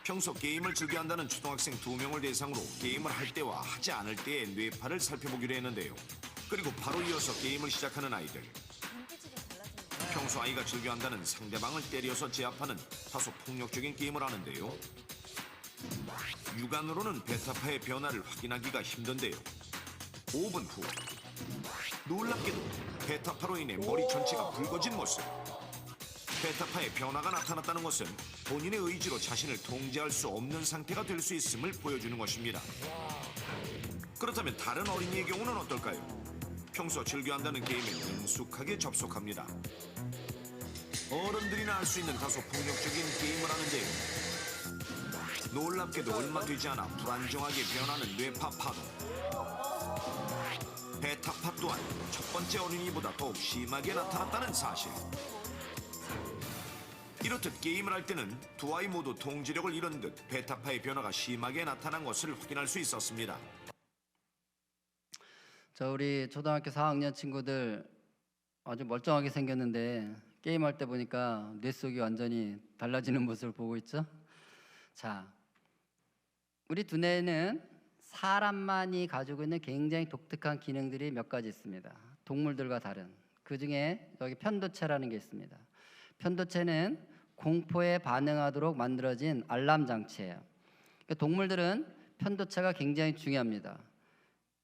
평소 게임을 즐겨한다는 초등학생 2명을 대상으로 게임을 할 때와 하지 않을 때의 뇌파를 살펴보기로 했는데요. 그리고 바로 이어서 게임을 시작하는 아이들. 평소 아이가 즐겨한다는 상대방을 때려서 제압하는 다소 폭력적인 게임을 하는데요. 육안으로는 베타파의 변화를 확인하기가 힘든데요. 5분 후 놀랍게도 베타파로 인해 머리 전체가 붉어진 모습. 베타파의 변화가 나타났다는 것은 본인의 의지로 자신을 통제할 수 없는 상태가 될 수 있음을 보여주는 것입니다. 그렇다면 다른 어린이의 경우는 어떨까요? 평소 즐겨한다는 게임에 능숙하게 접속합니다. 어른들이나 할 수 있는 다소 폭력적인 게임을 하는데요. 놀랍게도 얼마 되지 않아 불안정하게 변하는 뇌파 파동. 베타파 또한 첫 번째 어린이보다 더욱 심하게 나타났다는 사실. 이렇듯 게임을 할 때는 두 아이 모두 통제력을 잃은 듯 베타파의 변화가 심하게 나타난 것을 확인할 수 있었습니다. 자, 우리 초등학교 4학년 친구들 아주 멀쩡하게 생겼는데 게임할 때 보니까 뇌 속이 완전히 달라지는 모습을 보고 있죠. 자, 우리 두뇌에는 사람만이 가지고 있는 굉장히 독특한 기능들이 몇 가지 있습니다. 동물들과 다른. 그 중에 여기 편도체라는 게 있습니다. 편도체는 공포에 반응하도록 만들어진 알람 장치예요. 그러니까 동물들은 편도체가 굉장히 중요합니다.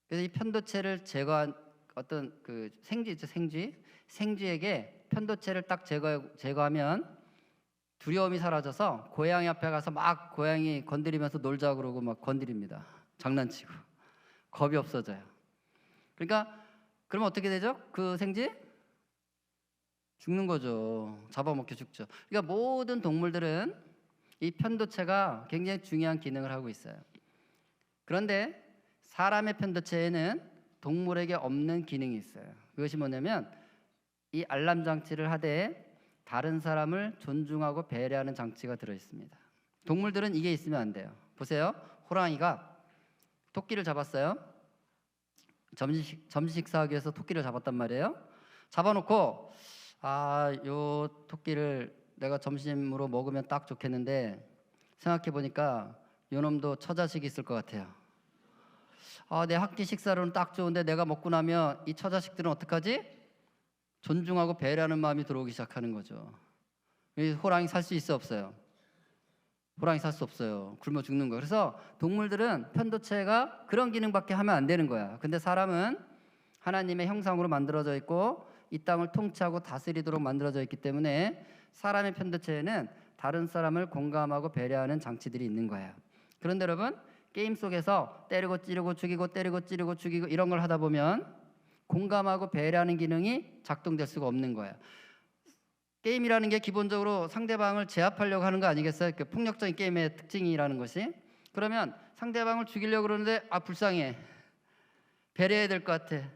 그래서 이 편도체를 제거한 어떤 그 생쥐 있죠, 생쥐에게 편도체를 딱 제거하면 두려움이 사라져서 고양이 앞에 가서 막 고양이 건드리면서 놀자 그러고 막 건드립니다. 장난치고 겁이 없어져요. 그러니까 그러면 어떻게 되죠? 그 생쥐? 죽는 거죠. 잡아먹혀 죽죠. 그러니까 모든 동물들은 이 편도체가 굉장히 중요한 기능을 하고 있어요. 그런데 사람의 편도체에는 동물에게 없는 기능이 있어요. 그것이 뭐냐면 이 알람 장치를 하되 다른 사람을 존중하고 배려하는 장치가 들어있습니다. 동물들은 이게 있으면 안 돼요. 보세요. 호랑이가 토끼를 잡았어요. 점심 식사하기 위해서 토끼를 잡았단 말이에요. 잡아놓고 요 토끼를 내가 점심으로 먹으면 딱 좋겠는데 생각해 보니까 요 놈도 처자식이 있을 것 같아요. 내 한 끼 식사로는 딱 좋은데 내가 먹고 나면 이 처자식들은 어떡하지? 존중하고 배려하는 마음이 들어오기 시작하는 거죠. 호랑이 살 수 있어 없어요? 호랑이 살 수 없어요. 굶어 죽는 거예요. 그래서 동물들은 편도체가 그런 기능밖에 하면 안 되는 거야. 근데 사람은 하나님의 형상으로 만들어져 있고 이 땅을 통치하고 다스리도록 만들어져 있기 때문에 사람의 편도체에는 다른 사람을 공감하고 배려하는 장치들이 있는 거예요. 그런데 여러분, 게임 속에서 때리고 찌르고 죽이고 때리고 찌르고 죽이고 이런 걸 하다 보면 공감하고 배려하는 기능이 작동될 수가 없는 거예요. 게임이라는 게 기본적으로 상대방을 제압하려고 하는 거 아니겠어요? 그 폭력적인 게임의 특징이라는 것이. 그러면 상대방을 죽이려고 그러는데 불쌍해. 배려해야 될 것 같아.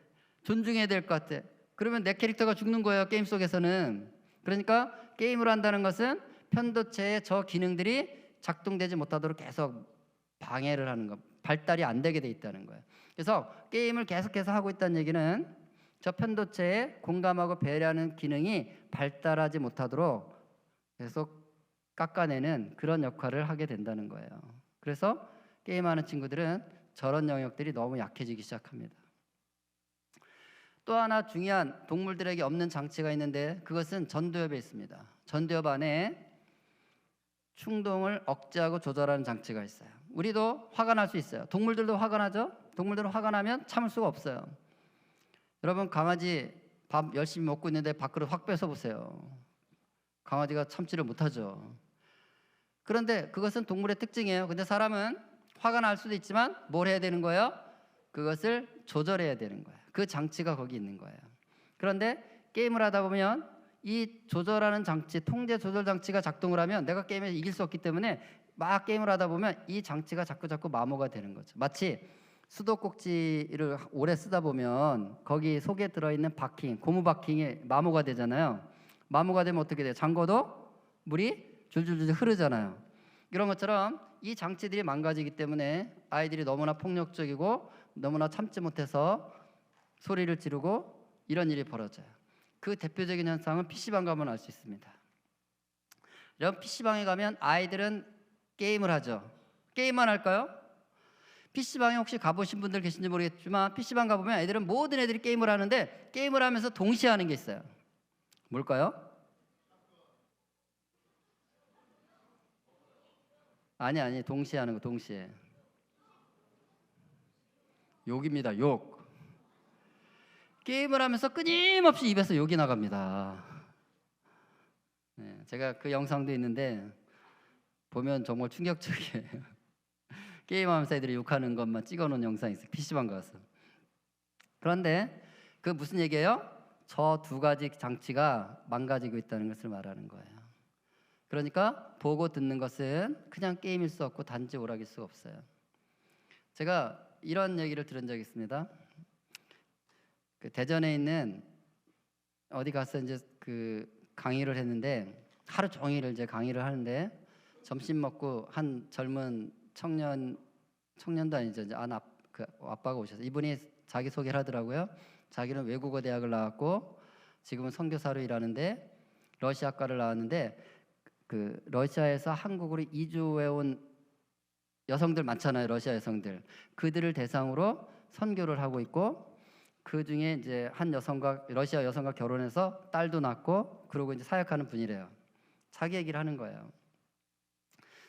존중해야 될 것 같아. 그러면 내 캐릭터가 죽는 거예요. 게임 속에서는. 그러니까 게임을 한다는 것은 편도체의 저 기능들이 작동되지 못하도록 계속 방해를 하는 것, 발달이 안 되게 돼 있다는 거예요. 그래서 게임을 계속해서 하고 있다는 얘기는 저 편도체에 공감하고 배려하는 기능이 발달하지 못하도록 계속 깎아내는 그런 역할을 하게 된다는 거예요. 그래서 게임하는 친구들은 저런 영역들이 너무 약해지기 시작합니다. 또 하나 중요한 동물들에게 없는 장치가 있는데 그것은 전두엽에 있습니다. 전두엽 안에 충동을 억제하고 조절하는 장치가 있어요. 우리도 화가 날 수 있어요. 동물들도 화가 나죠? 동물들은 화가 나면 참을 수가 없어요. 여러분 강아지 밥 열심히 먹고 있는데 밥그릇 확 뺏어보세요. 강아지가 참지를 못하죠. 그런데 그것은 동물의 특징이에요. 근데 사람은 화가 날 수도 있지만 뭘 해야 되는 거예요? 그것을 조절해야 되는 거예요. 그 장치가 거기 있는 거예요. 그런데 게임을 하다 보면 이 조절하는 장치, 통제 조절 장치가 작동을 하면 내가 게임에서 이길 수 없기 때문에 막 게임을 하다 보면 이 장치가 자꾸 마모가 되는 거죠. 마치 수도꼭지를 오래 쓰다 보면 거기 속에 들어있는 바킹, 고무 바킹이 마모가 되잖아요. 마모가 되면 어떻게 돼요? 잠궈도 물이 줄줄줄 흐르잖아요. 이런 것처럼 이 장치들이 망가지기 때문에 아이들이 너무나 폭력적이고 너무나 참지 못해서 소리를 지르고 이런 일이 벌어져요. 그 대표적인 현상은 PC방 가면 알 수 있습니다. 여러분 PC방에 가면 아이들은 게임을 하죠. 게임만 할까요? PC방에 혹시 가보신 분들 계신지 모르겠지만 PC방 가보면 애들은 모든 애들이 게임을 하는데 게임을 하면서 동시에 하는 게 있어요. 뭘까요? 아니 동시에 하는 거 동시에. 욕입니다. 욕. 게임을 하면서 끊임없이 입에서 욕이 나갑니다. 네, 제가 그 영상도 있는데 보면 정말 충격적이에요. 게임하면서 애들이 욕하는 것만 찍어놓은 영상이 있어요. PC방 가서. 그런데 그 무슨 얘기예요? 저 두 가지 장치가 망가지고 있다는 것을 말하는 거예요. 그러니까 보고 듣는 것은 그냥 게임일 수 없고 단지 오락일 수 없어요. 제가 이런 얘기를 들은 적이 있습니다. 그 대전에 있는 어디 가서 이제 그 강의를 했는데 하루 종일 이제 강의를 하는데 점심 먹고 한 젊은 청년도 아니죠. 이제 그 아빠가 오셔서 이분이 자기 소개를 하더라고요. 자기는 외국어 대학을 나왔고 지금은 선교사로 일하는데 러시아과를 나왔는데 그 러시아에서 한국으로 이주해 온 여성들 많잖아요. 러시아 여성들. 그들을 대상으로 선교를 하고 있고 그 중에 이제 한 여성과 러시아 여성과 결혼해서 딸도 낳고 그러고 이제 사역하는 분이래요. 자기 얘기를 하는 거예요.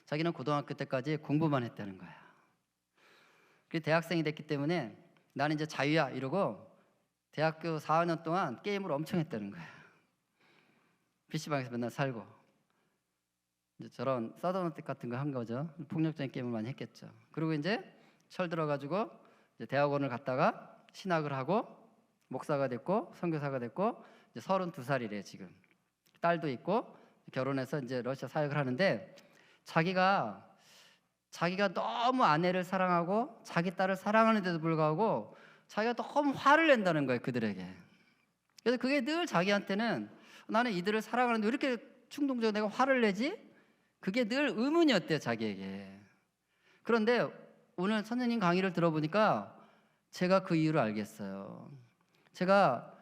자기는 고등학교 때까지 공부만 했다는 거야. 그 대학생이 됐기 때문에 나는 이제 자유야 이러고 대학교 4년 동안 게임을 엄청 했다는 거야. PC방에서 맨날 살고 이제 저런 서든어택 같은 거 한 거죠. 폭력적인 게임을 많이 했겠죠. 그리고 이제 철 들어가지고 이제 대학원을 갔다가 신학을 하고 목사가 됐고 선교사가 됐고 이제 32살이래 지금. 딸도 있고 결혼해서 이제 러시아 사역을 하는데 자기가 너무 아내를 사랑하고 자기 딸을 사랑하는데도 불구하고 자기가 너무 화를 낸다는 거예요 그들에게. 그래서 그게 늘 자기한테는 나는 이들을 사랑하는데 왜 이렇게 충동적으로 내가 화를 내지? 그게 늘 의문이었대요 자기에게. 그런데 오늘 선생님 강의를 들어보니까 제가 그 이유를 알겠어요. 제가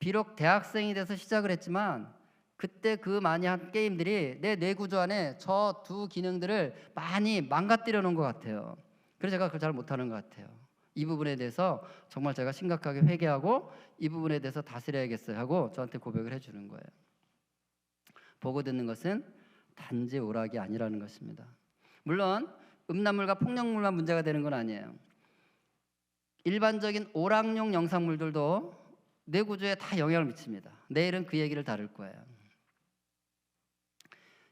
비록 대학생이 돼서 시작을 했지만 그때 그 많이 한 게임들이 내 뇌구조 안에 저 두 기능들을 많이 망가뜨려 놓은 것 같아요. 그래서 제가 그걸 잘 못하는 것 같아요. 이 부분에 대해서 정말 제가 심각하게 회개하고 이 부분에 대해서 다스려야겠어요 하고 저한테 고백을 해주는 거예요. 보고 듣는 것은 단지 오락이 아니라는 것입니다. 물론 음란물과 폭력물만 문제가 되는 건 아니에요. 일반적인 오락용 영상물들도 뇌구조에 다 영향을 미칩니다. 내일은 그 얘기를 다룰 거예요.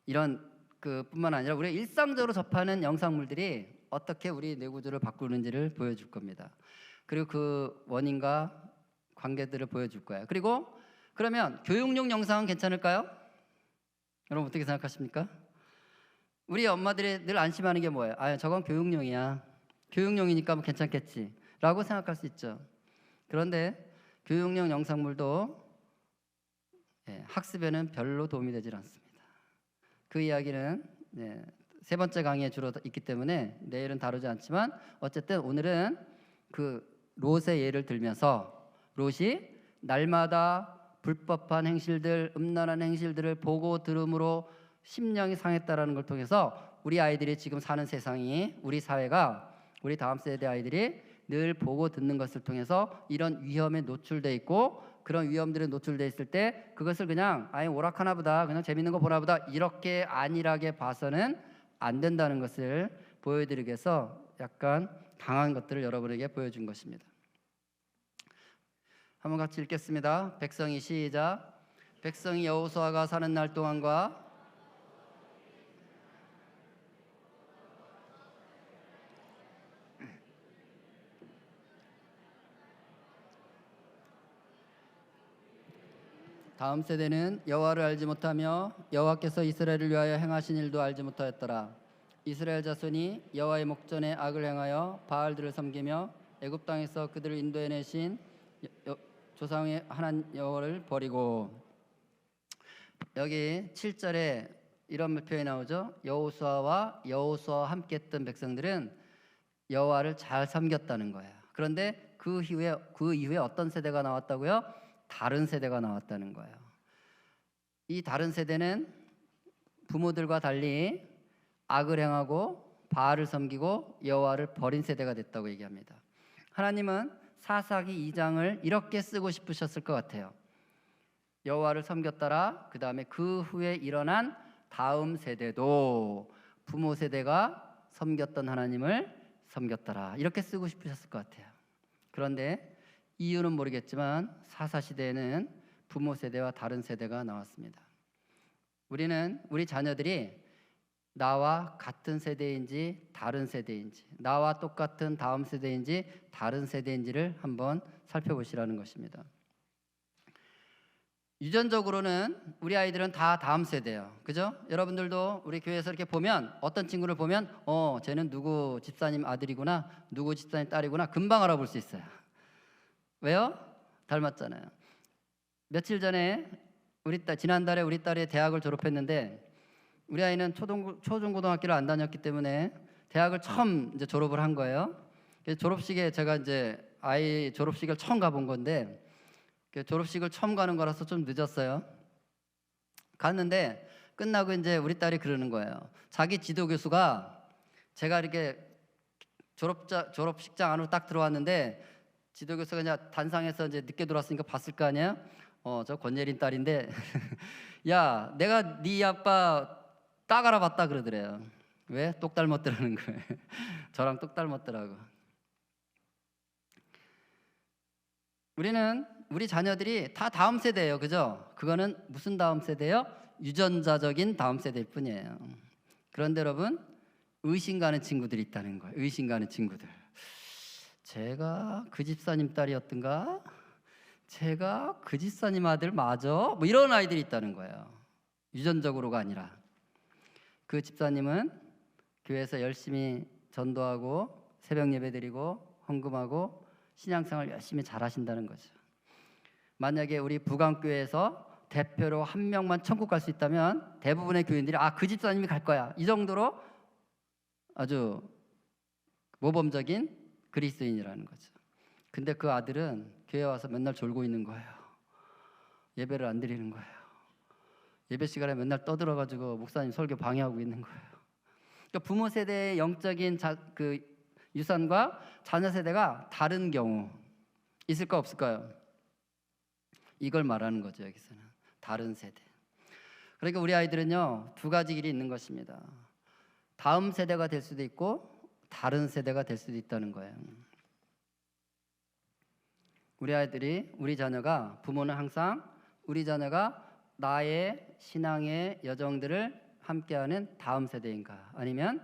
이런 뿐만 아니라 우리가 일상적으로 접하는 영상물들이 어떻게 우리 뇌구조를 바꾸는지를 보여줄 겁니다. 그리고 그 원인과 관계들을 보여줄 거예요. 그리고 그러면 교육용 영상은 괜찮을까요? 여러분 어떻게 생각하십니까? 우리 엄마들이 늘 안심하는 게 뭐예요? 아, 저건 교육용이야. 교육용이니까 뭐 괜찮겠지 라고 생각할 수 있죠. 그런데 교육용 영상물도 학습에는 별로 도움이 되질 않습니다. 그 이야기는 세 번째 강의에 주로 있기 때문에 내일은 다루지 않지만 어쨌든 오늘은 그 롯의 예를 들면서 롯이 날마다 불법한 행실들, 음란한 행실들을 보고 들음으로 심령이 상했다라는 걸 통해서 우리 아이들이 지금 사는 세상이, 우리 사회가, 우리 다음 세대 아이들이 늘 보고 듣는 것을 통해서 이런 위험에 노출돼 있고, 그런 위험들에 노출돼 있을 때 그것을 그냥 아예 오락하나 보다, 그냥 재밌는 거 보나 보다, 이렇게 안일하게 봐서는 안 된다는 것을 보여드리기 위해서 약간 강한 것들을 여러분에게 보여준 것입니다. 한번 같이 읽겠습니다. 백성이 시작. 백성이 여호수아가 사는 날 동안과 다음 세대는 여호와를 알지 못하며 여호와께서 이스라엘을 위하여 행하신 일도 알지 못하였더라. 이스라엘 자손이 여호와의 목전에 악을 행하여 바알들을 섬기며 애굽 땅에서 그들을 인도해내신 조상의 하나님 여호와를 버리고. 여기 7절에 이런 표현이 나오죠. 여호수아와 여호수아와 함께 했던 백성들은 여호와를 잘 섬겼다는 거예요. 그런데 그 이후에 어떤 세대가 나왔다고요? 다른 세대가 나왔다는 거예요. 이 다른 세대는 부모들과 달리 악을 행하고 바알을 섬기고 여호와를 버린 세대가 됐다고 얘기합니다. 하나님은 사사기 2장을 이렇게 쓰고 싶으셨을 것 같아요. 여호와를 섬겼더라. 그 다음에 그 후에 일어난 다음 세대도 부모 세대가 섬겼던 하나님을 섬겼더라. 이렇게 쓰고 싶으셨을 것 같아요. 그런데 이유는 모르겠지만 사사시대에는 부모 세대와 다른 세대가 나왔습니다. 우리 자녀들이 나와 같은 세대인지 다른 세대인지, 나와 똑같은 다음 세대인지 다른 세대인지를 한번 살펴보시라는 것입니다. 유전적으로는 우리 아이들은 다 다음 세대예요. 그죠? 여러분들도 우리 교회에서 이렇게 보면, 어떤 친구를 보면 쟤는 누구 집사님 아들이구나, 누구 집사님 딸이구나 금방 알아볼 수 있어요. 왜요? 닮았잖아요. 며칠 전에 지난달에 우리 딸이 대학을 졸업했는데, 우리 아이는 초중고등학교를 안 다녔기 때문에 대학을 처음 이제 졸업을 한 거예요. 그래서 졸업식에 제가 이제 아이 졸업식을 처음 가본 건데, 졸업식을 처음 가는 거라서 좀 늦었어요. 갔는데 끝나고 이제 우리 딸이 그러는 거예요. 자기 지도 교수가, 제가 이렇게 졸업식장 안으로 딱 들어왔는데 지도 교수가 이제 단상에서 이제 늦게 들어왔으니까 봤을 거 아니에요. 저 권예린 딸인데 야, 내가 네 아빠 딱 알아봤다 그러더래요. 왜? 똑 닮았더라는 거예요. 저랑 똑 닮았더라고. 우리 자녀들이 다 다음 세대예요. 그죠? 그거는 무슨 다음 세대예요? 유전자적인 다음 세대일 뿐이에요. 그런데 여러분, 의심 가는 친구들이 있다는 거예요. 의심 가는 친구들. 제가 그 집사님 딸이었던가? 제가 그 집사님 아들 맞아? 뭐 이런 아이들이 있다는 거예요. 유전적으로가 아니라. 그 집사님은 교회에서 열심히 전도하고 새벽 예배 드리고 헌금하고 신앙생활 열심히 잘 하신다는 거죠. 만약에 우리 부강교회에서 대표로 한 명만 천국 갈 수 있다면 대부분의 교인들이 그 집사님이 갈 거야, 이 정도로 아주 모범적인 그리스도인이라는 거죠. 근데 그 아들은 교회 와서 맨날 졸고 있는 거예요. 예배를 안 드리는 거예요. 예배 시간에 맨날 떠들어가지고 목사님 설교 방해하고 있는 거예요. 그러니까 부모 세대의 영적인 유산과 자녀 세대가 다른 경우 있을까 없을까요? 이걸 말하는 거죠. 여기서는 다른 세대. 그러니까 우리 아이들은요, 두 가지 길이 있는 것입니다. 다음 세대가 될 수도 있고 다른 세대가 될 수도 있다는 거예요. 우리 자녀가, 부모는 항상 우리 자녀가 나의 신앙의 여정들을 함께하는 다음 세대인가, 아니면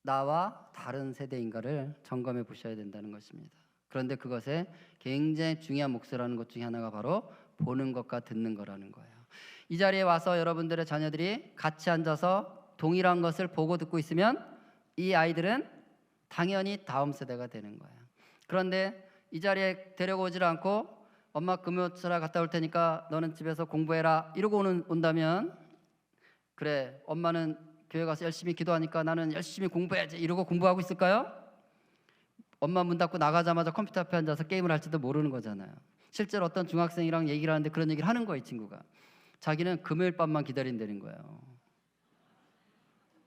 나와 다른 세대인가를 점검해 보셔야 된다는 것입니다. 그런데 그것에 굉장히 중요한 몫이라는 것 중에 하나가 바로 보는 것과 듣는 거라는 거예요. 이 자리에 와서 여러분들의 자녀들이 같이 앉아서 동일한 것을 보고 듣고 있으면 이 아이들은 당연히 다음 세대가 되는 거예요. 그런데 이 자리에 데려오질 않고 엄마 금요철에 갔다 올 테니까 너는 집에서 공부해라 이러고 온다면, 그래 엄마는 교회 가서 열심히 기도하니까 나는 열심히 공부해야지 이러고 공부하고 있을까요? 엄마 문 닫고 나가자마자 컴퓨터 앞에 앉아서 게임을 할지도 모르는 거잖아요. 실제로 어떤 중학생이랑 얘기를 하는데 그런 얘기를 하는 거예요. 이 친구가. 자기는 금요일 밤만 기다린다는 거예요.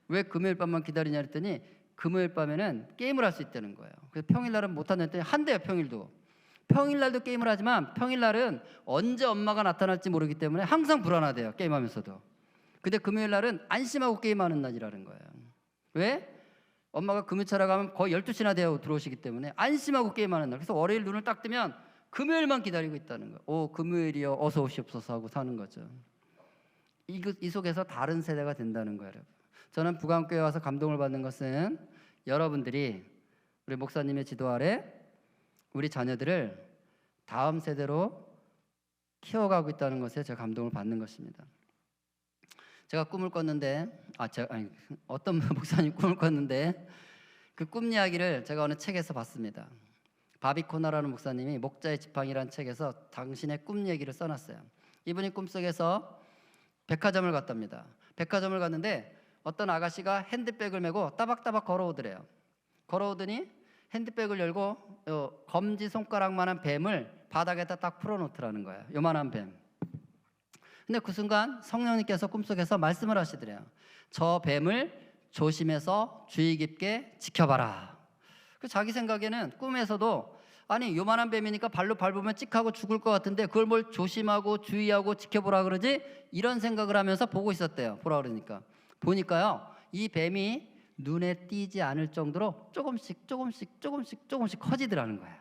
왜 금요일 밤만 기다리냐 했더니 금요일 밤에는 게임을 할 수 있다는 거예요. 그래서 평일날은 못한다 했더니 한대요. 평일도. 평일날도 게임을 하지만 평일날은 언제 엄마가 나타날지 모르기 때문에 항상 불안하대요. 게임하면서도. 근데 금요일날은 안심하고 게임하는 날이라는 거예요. 왜? 엄마가 금요차라 가면 거의 12시나 되어 들어오시기 때문에 안심하고 게임하는 날. 그래서 월요일 눈을 딱 뜨면 금요일만 기다리고 있다는 거예요. 오, 금요일이요. 어서 오시옵소서 하고 사는 거죠. 이 속에서 다른 세대가 된다는 거예요. 여러분. 저는 부강교회 와서 감동을 받는 것은 여러분들이 우리 목사님의 지도 아래 우리 자녀들을 다음 세대로 키워가고 있다는 것에 제가 감동을 받는 것입니다. 제가 꿈을 꿨는데 어떤 목사님 꿈을 꿨는데 그 꿈 이야기를 제가 어느 책에서 봤습니다. 바비코나라는 목사님이 목자의 지팡이라는 책에서 당신의 꿈 얘기를 써놨어요. 이분이 꿈속에서 백화점을 갔답니다. 백화점을 갔는데 어떤 아가씨가 핸드백을 메고 따박따박 걸어오더래요. 걸어오더니 핸드백을 열고 검지 손가락만한 뱀을 바닥에다 딱 풀어놓더라는 거예요. 요만한 뱀. 근데 그 순간 성령님께서 꿈속에서 말씀을 하시더래요. 저 뱀을 조심해서 주의 깊게 지켜봐라. 자기 생각에는 꿈에서도 아니 요만한 뱀이니까 발로 밟으면 찍하고 죽을 것 같은데 그걸 뭘 조심하고 주의하고 지켜보라 그러지? 이런 생각을 하면서 보고 있었대요. 보라 그러니까. 보니까요. 이 뱀이 눈에 띄지 않을 정도로 조금씩 커지더라는 거예요.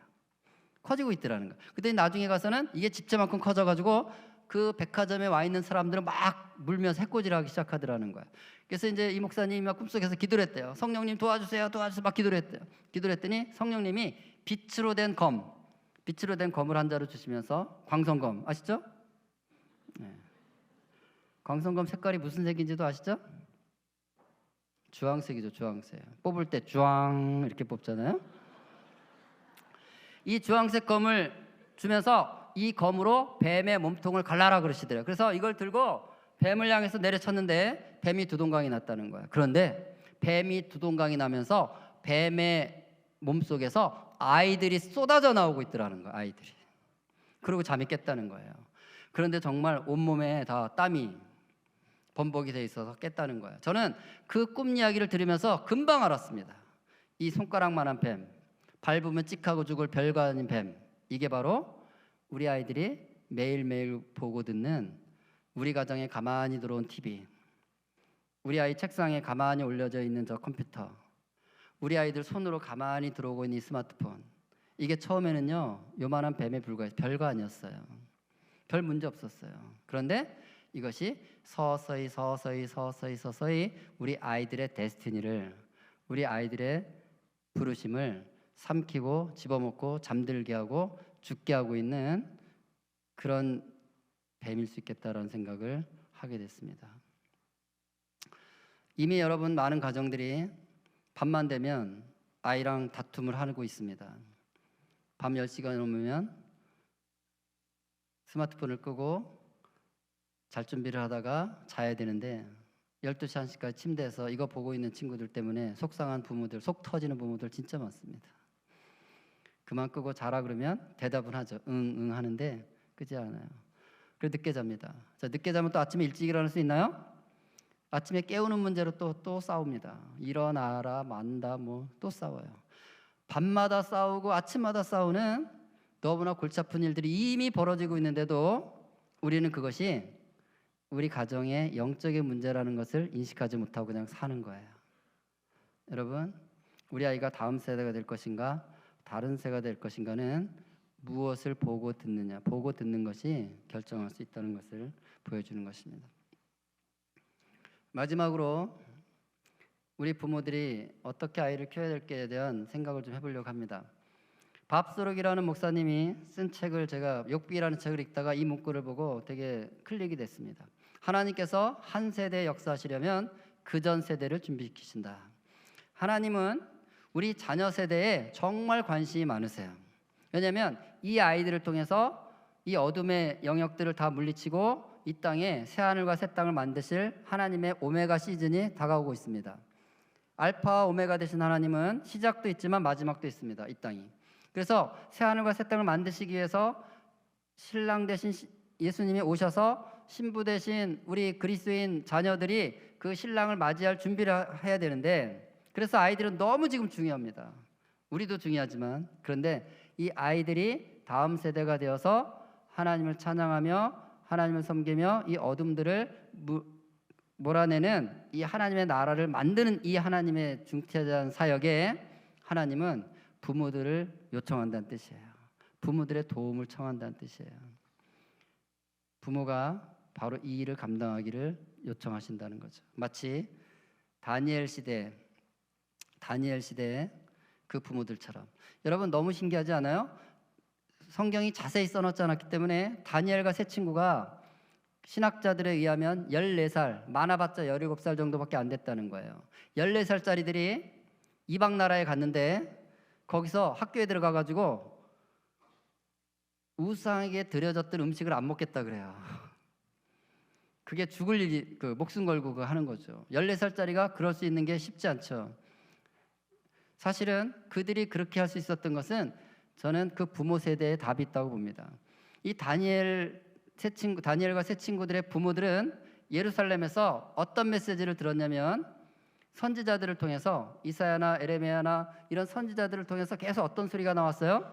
커지고 있더라는 거예요. 그때 나중에 가서는 이게 집채만큼 커져가지고 그 백화점에 와 있는 사람들은 막 물면서 해코지를 하기 시작하더라는 거예요. 그래서 이제 이 목사님이 막 꿈속에서 기도를 했대요. 성령님 도와주세요, 도와주세요 막 기도를 했대요. 기도를 했더니 성령님이 빛으로 된 검을 한 자루 주시면서 광선검 아시죠? 네. 광선검 색깔이 무슨 색인지도 아시죠? 주황색이죠, 주황색. 뽑을 때 주황 이렇게 뽑잖아요. 이 주황색 검을 주면서 이 검으로 뱀의 몸통을 갈라라 그러시더래요. 그래서 이걸 들고 뱀을 향해서 내려쳤는데 뱀이 두동강이 났다는 거예요. 그런데 뱀이 두동강이 나면서 뱀의 몸속에서 아이들이 쏟아져 나오고 있더라는 거예요. 아이들이. 그리고 잠이 깼다는 거예요. 그런데 정말 온몸에 다 땀이 범벅이 돼 있어서 깼다는 거예요. 저는 그 꿈 이야기를 들으면서 금방 알았습니다. 이 손가락만한 뱀, 밟으면 찍하고 죽을 별거 아닌 뱀, 이게 바로 우리 아이들이 매일매일 보고 듣는 우리 가정에 가만히 들어온 TV, 우리 아이 책상에 가만히 올려져 있는 저 컴퓨터, 우리 아이들 손으로 가만히 들어오고 있는 이 스마트폰. 이게 처음에는요 요만한 뱀에 불과해서 별거 아니었어요. 별 문제 없었어요. 그런데 이것이 서서히 우리 아이들의 데스티니를, 우리 아이들의 부르심을 삼키고 집어먹고 잠들게 하고 죽게 하고 있는 그런 뱀일 수 있겠다라는 생각을 하게 됐습니다. 이미 여러분 많은 가정들이 밤만 되면 아이랑 다툼을 하고 있습니다. 밤 10시가 넘으면 스마트폰을 끄고 잘 준비를 하다가 자야 되는데 12시 1시까지 침대에서 이거 보고 있는 친구들 때문에 속상한 부모들, 속 터지는 부모들 진짜 많습니다. 그만 끄고 자라 그러면 대답은 하죠. 응 하는데 끄지 않아요. 그래서 늦게 잡니다. 자, 늦게 자면 또 아침에 일찍 일어날 수 있나요? 아침에 깨우는 문제로 또 싸웁니다. 일어나라 만다 또 싸워요. 밤마다 싸우고 아침마다 싸우는 너무나 골치 아픈 일들이 이미 벌어지고 있는데도 우리는 그것이 우리 가정의 영적인 문제라는 것을 인식하지 못하고 그냥 사는 거예요. 여러분, 우리 아이가 다음 세대가 될 것인가 다른 세대가 될 것인가는 무엇을 보고 듣느냐, 보고 듣는 것이 결정할 수 있다는 것을 보여주는 것입니다. 마지막으로 우리 부모들이 어떻게 아이를 키워야 될지에 대한 생각을 좀 해보려고 합니다. 밥소록이라는 목사님이 쓴 책을 제가 욕비라는 책을 읽다가 이 문구를 보고 되게 클릭이 됐습니다. 하나님께서 한 세대에 역사하시려면 그 전 세대를 준비시키신다. 하나님은 우리 자녀 세대에 정말 관심이 많으세요. 왜냐하면 이 아이들을 통해서 이 어둠의 영역들을 다 물리치고 이 땅에 새 하늘과 새 땅을 만드실 하나님의 오메가 시즌이 다가오고 있습니다. 알파와 오메가 되신 하나님은 시작도 있지만 마지막도 있습니다. 이 땅이. 그래서 새 하늘과 새 땅을 만드시기 위해서 신랑 되신 예수님이 오셔서 신부 되신 우리 그리스도인 자녀들이 그 신랑을 맞이할 준비를 해야 되는데, 그래서 아이들은 너무 지금 중요합니다. 우리도 중요하지만, 그런데 이 아이들이 다음 세대가 되어서 하나님을 찬양하며 하나님을 섬기며 이 어둠들을 몰아내는 이 하나님의 나라를 만드는 이 하나님의 중차대한 사역에 하나님은 부모들을 요청한다는 뜻이에요. 부모들의 도움을 청한다는 뜻이에요. 부모가 바로 이 일을 감당하기를 요청하신다는 거죠. 마치 다니엘 시대에 그 부모들처럼. 여러분 너무 신기하지 않아요? 성경이 자세히 써놓지 않았기 때문에 다니엘과 세 친구가 신학자들에 의하면 14살, 많아봤자 17살 정도밖에 안 됐다는 거예요. 14살짜리들이 이방 나라에 갔는데 거기서 학교에 들어가가지고 우상에게 드려졌던 음식을 안 먹겠다 그래요. 그게 죽을 일이, 목숨 걸고 하는 거죠. 14살짜리가 그럴 수 있는 게 쉽지 않죠. 사실은 그들이 그렇게 할 수 있었던 것은 저는 그 부모 세대에 답이 있다고 봅니다. 이 다니엘과 세 친구들의 부모들은 예루살렘에서 어떤 메시지를 들었냐면 선지자들을 통해서 이사야나 에레미야나 이런 선지자들을 통해서 계속 어떤 소리가 나왔어요?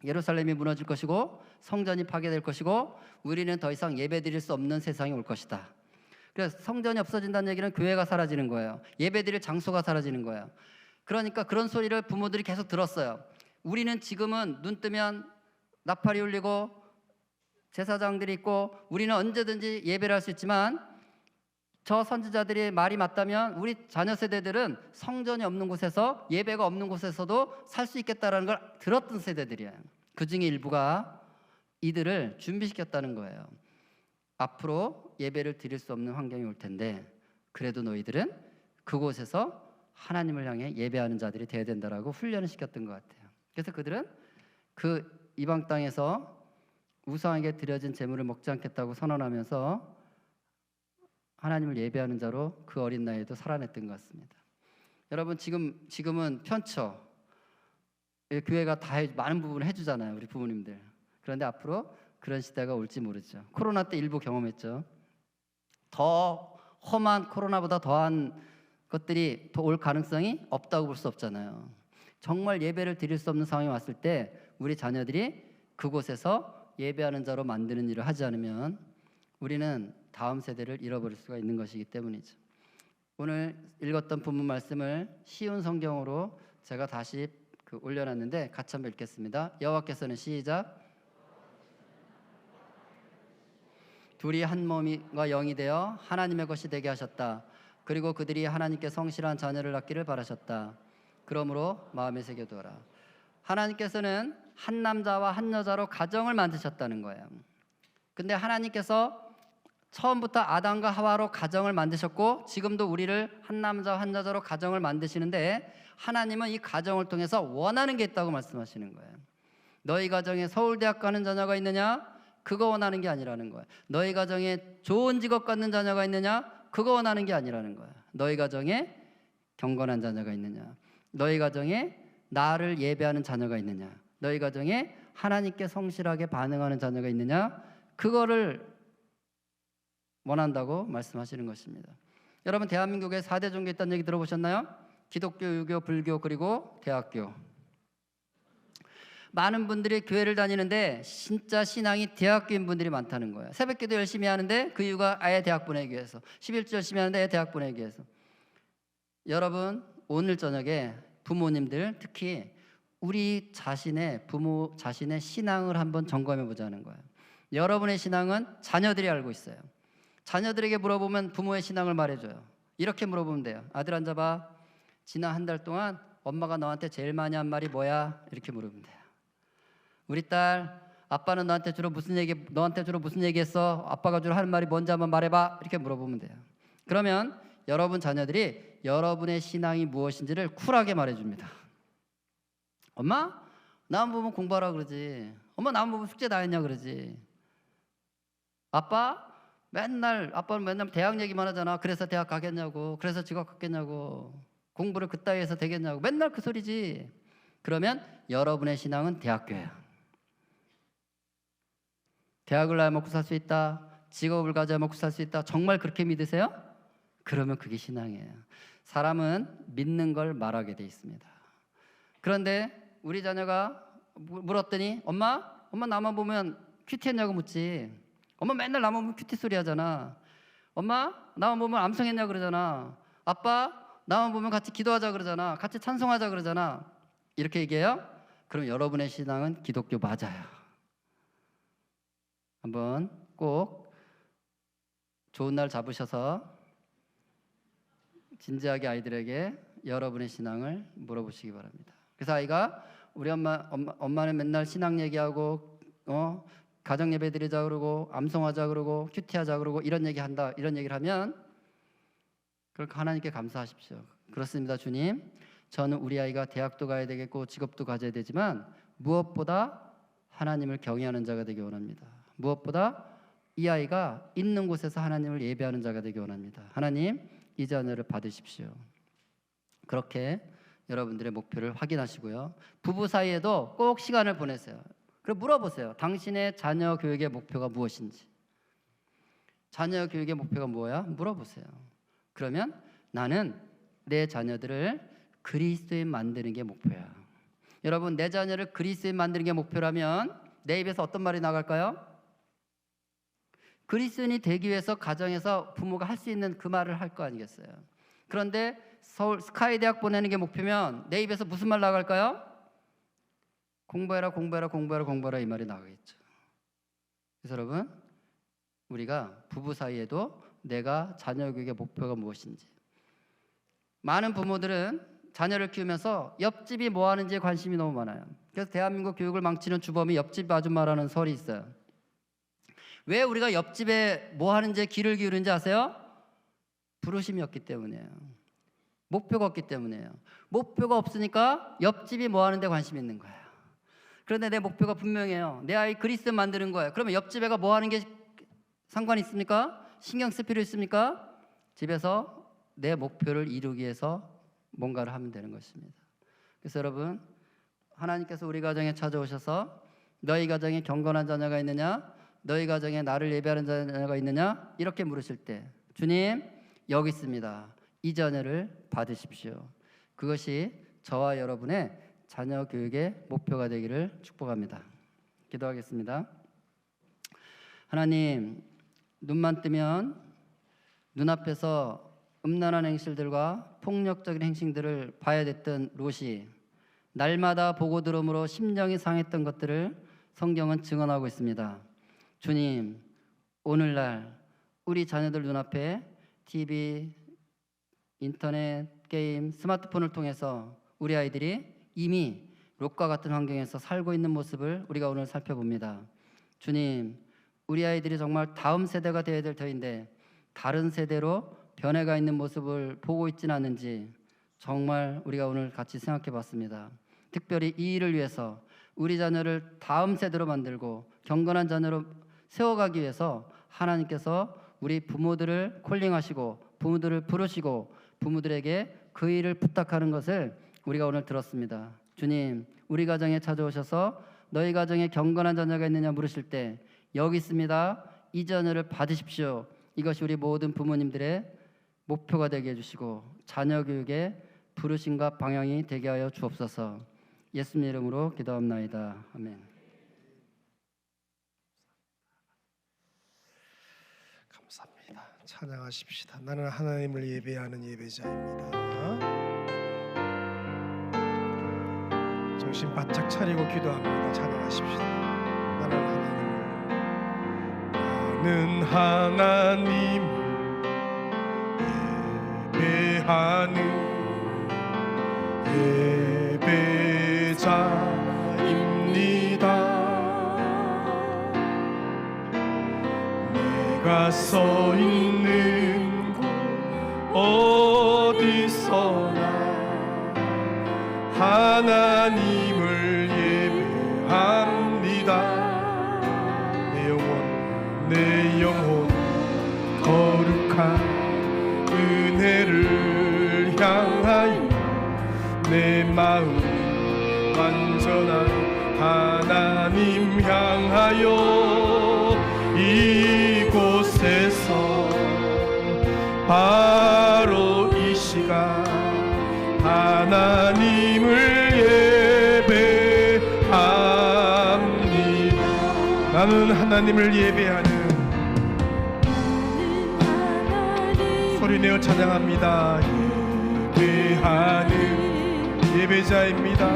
예루살렘이 무너질 것이고 성전이 파괴될 것이고 우리는 더 이상 예배드릴 수 없는 세상이 올 것이다. 그래서 성전이 없어진다는 얘기는 교회가 사라지는 거예요. 예배드릴 장소가 사라지는 거예요. 그러니까 그런 소리를 부모들이 계속 들었어요. 우리는 지금은 눈 뜨면 나팔이 울리고 제사장들이 있고 우리는 언제든지 예배를 할 수 있지만 저 선지자들의 말이 맞다면 우리 자녀 세대들은 성전이 없는 곳에서 예배가 없는 곳에서도 살 수 있겠다라는 걸 들었던 세대들이에요. 그 중에 일부가 이들을 준비시켰다는 거예요. 앞으로 예배를 드릴 수 없는 환경이 올 텐데 그래도 너희들은 그곳에서 하나님을 향해 예배하는 자들이 되어야 된다라고 훈련을 시켰던 것 같아요. 그래서 그들은 그 이방 땅에서 우상에게 드려진 제물을 먹지 않겠다고 선언하면서 하나님을 예배하는 자로 그 어린 나이에도 살아냈던 것 같습니다. 여러분 지금은 편처 교회가 다 많은 부분을 해주잖아요. 우리 부모님들. 그런데 앞으로 그런 시대가 올지 모르죠. 코로나 때 일부 경험했죠. 더 험한 코로나보다 더한 것들이 더 올 가능성이 없다고 볼 수 없잖아요. 정말 예배를 드릴 수 없는 상황이 왔을 때 우리 자녀들이 그곳에서 예배하는 자로 만드는 일을 하지 않으면 우리는 다음 세대를 잃어버릴 수가 있는 것이기 때문이죠. 오늘 읽었던 본문 말씀을 쉬운 성경으로 제가 다시 올려놨는데 같이 한번 읽겠습니다. 여호와께서는 시작. 둘이 한 몸과 영이 되어 하나님의 것이 되게 하셨다. 그리고 그들이 하나님께 성실한 자녀를 낳기를 바라셨다. 그러므로 마음에 새겨두어라. 하나님께서는 한 남자와 한 여자로 가정을 만드셨다는 거예요. 근데 하나님께서 처음부터 아담과 하와로 가정을 만드셨고 지금도 우리를 한 남자와 한 여자로 가정을 만드시는데 하나님은 이 가정을 통해서 원하는 게 있다고 말씀하시는 거예요. 너희 가정에 서울대학 가는 자녀가 있느냐? 그거 원하는 게 아니라는 거예요. 너희 가정에 좋은 직업 갖는 자녀가 있느냐? 그거 원하는 게 아니라는 거예요. 너희 가정에 경건한 자녀가 있느냐? 너희 가정에 나를 예배하는 자녀가 있느냐? 너희 가정에 하나님께 성실하게 반응하는 자녀가 있느냐? 그거를 원한다고 말씀하시는 것입니다. 여러분 대한민국에 4대 종교 있다는 얘기 들어보셨나요? 기독교, 유교, 불교 그리고 대학교. 많은 분들이 교회를 다니는데 진짜 신앙이 대학교인 분들이 많다는 거예요. 새벽기도 열심히 하는데 그 이유가 아예 대학 보내기 위해서, 11주 열심히 하는데 아예 대학 보내기 위해서. 여러분 오늘 저녁에 부모님들 특히 우리 자신의 부모 자신의 신앙을 한번 점검해 보자는 거예요. 여러분의 신앙은 자녀들이 알고 있어요. 자녀들에게 물어보면 부모의 신앙을 말해줘요. 이렇게 물어보면 돼요. 아들 앉아봐. 지난 한 달 동안 엄마가 너한테 제일 많이 한 말이 뭐야? 이렇게 물으면 돼요. 우리 딸, 아빠는 너한테 주로 무슨 얘기했어? 아빠가 주로 하는 말이 뭔지 한번 말해봐. 이렇게 물어보면 돼요. 그러면 여러분 자녀들이 여러분의 신앙이 무엇인지를 쿨하게 말해줍니다. 엄마, 나만 보면 공부하라 그러지. 엄마, 나만 보면 숙제 다 했냐 그러지. 아빠, 맨날 아빠는 맨날 대학 얘기만 하잖아. 그래서 대학 가겠냐고, 그래서 직업 갖겠냐고, 공부를 그따위 해서 되겠냐고, 맨날 그 소리지. 그러면 여러분의 신앙은 대학교야. 대학을 나야 먹고 살 수 있다, 직업을 가져야 먹고 살 수 있다, 정말 그렇게 믿으세요? 그러면 그게 신앙이에요. 사람은 믿는 걸 말하게 돼 있습니다. 그런데 우리 자녀가 물었더니 엄마 나만 보면 큐티했냐고 묻지. 엄마 맨날 나만 보면 큐티 소리 하잖아. 엄마 나만 보면 암송했냐고 그러잖아. 아빠 나만 보면 같이 기도하자 그러잖아. 같이 찬송하자 그러잖아. 이렇게 얘기해요? 그럼 여러분의 신앙은 기독교 맞아요. 한번 꼭 좋은 날 잡으셔서 진지하게 아이들에게 여러분의 신앙을 물어보시기 바랍니다. 그래서 아이가 우리 엄마는 맨날 신앙 얘기하고 가정 예배 드리자 그러고 암송하자 그러고 큐티하자 그러고 이런 얘기한다, 이런 얘기를 하면 그걸 하나님께 감사하십시오. 그렇습니다, 주님. 저는 우리 아이가 대학도 가야 되겠고 직업도 가져야 되지만 무엇보다 하나님을 경외하는 자가 되기 원합니다. 무엇보다 이 아이가 있는 곳에서 하나님을 예배하는 자가 되기 원합니다. 하나님, 이 자녀를 받으십시오. 그렇게 여러분들의 목표를 확인하시고요. 부부 사이에도 꼭 시간을 보내세요. 그럼 물어보세요. 당신의 자녀 교육의 목표가 무엇인지. 자녀 교육의 목표가 뭐야? 물어보세요. 그러면 나는 내 자녀들을 그리스도인 만드는 게 목표야. 여러분, 내 자녀를 그리스도인 만드는 게 목표라면 내 입에서 어떤 말이 나갈까요? 그리스도인이 되기 위해서 가정에서 부모가 할 수 있는 그 말을 할 거 아니겠어요? 그런데 서울 스카이 대학 보내는 게 목표면 내 입에서 무슨 말 나갈까요? 공부해라 이 말이 나가겠죠. 그래서 여러분, 우리가 부부 사이에도 내가 자녀 교육의 목표가 무엇인지. 많은 부모들은 자녀를 키우면서 옆집이 뭐 하는지에 관심이 너무 많아요. 그래서 대한민국 교육을 망치는 주범이 옆집 아줌마라는 설이 있어요. 왜 우리가 옆집에 뭐 하는지에 귀를 기울이는지 아세요? 부르심이 없기 때문이에요. 목표가 없기 때문이에요. 목표가 없으니까 옆집이 뭐 하는데 관심이 있는 거예요. 그런데 내 목표가 분명해요. 내 아이 그리스도 만드는 거예요. 그러면 옆집 애가 뭐 하는 게 상관이 있습니까? 신경 쓸 필요 있습니까? 집에서 내 목표를 이루기 위해서 뭔가를 하면 되는 것입니다. 그래서 여러분, 하나님께서 우리 가정에 찾아오셔서 너희 가정에 경건한 자녀가 있느냐? 너희 가정에 나를 예배하는 자녀가 있느냐? 이렇게 물으실 때 주님, 여기 있습니다. 이 자녀를 받으십시오. 그것이 저와 여러분의 자녀 교육의 목표가 되기를 축복합니다. 기도하겠습니다. 하나님, 눈만 뜨면 눈앞에서 음란한 행실들과 폭력적인 행실들을 봐야 됐던 롯이 날마다 보고 들음으로 심령이 상했던 것들을 성경은 증언하고 있습니다. 주님, 오늘날 우리 자녀들 눈앞에 TV, 인터넷, 게임, 스마트폰을 통해서 우리 아이들이 이미 롯과 같은 환경에서 살고 있는 모습을 우리가 오늘 살펴봅니다. 주님, 우리 아이들이 정말 다음 세대가 되어야 될 터인데 다른 세대로 변해가 있는 모습을 보고 있지는 않은지 정말 우리가 오늘 같이 생각해 봤습니다. 특별히 이 일을 위해서 우리 자녀를 다음 세대로 만들고 경건한 자녀로 세워가기 위해서 하나님께서 우리 부모들을 콜링하시고 부모들을 부르시고 부모들에게 그 일을 부탁하는 것을 우리가 오늘 들었습니다. 주님, 우리 가정에 찾아오셔서 너희 가정에 경건한 자녀가 있느냐 물으실 때 여기 있습니다. 이 자녀를 받으십시오. 이것이 우리 모든 부모님들의 목표가 되게 해주시고 자녀 교육의 부르심과 방향이 되게 하여 주옵소서. 예수님 이름으로 기도합나이다. 아멘. 감사합니다. 찬양하십시다. 나는 하나님을 예배하는 예배자입니다. 정신 바짝 차리고 기도합니다. 찬양하십시다. 나는 하나님을 예배하는 예배자입니다. 내가 서 있는 곳 어디서나 하나님을 예배합니다. 내 영혼 거룩한 은혜를 향하여 내 마음 완전한 하나님 향하여 이곳에서 바로 이 시간 하나님을 예배합니다. 나는 하나님을 예배하는 소리내어 찬양합니다. 예배하는 예배자입니다.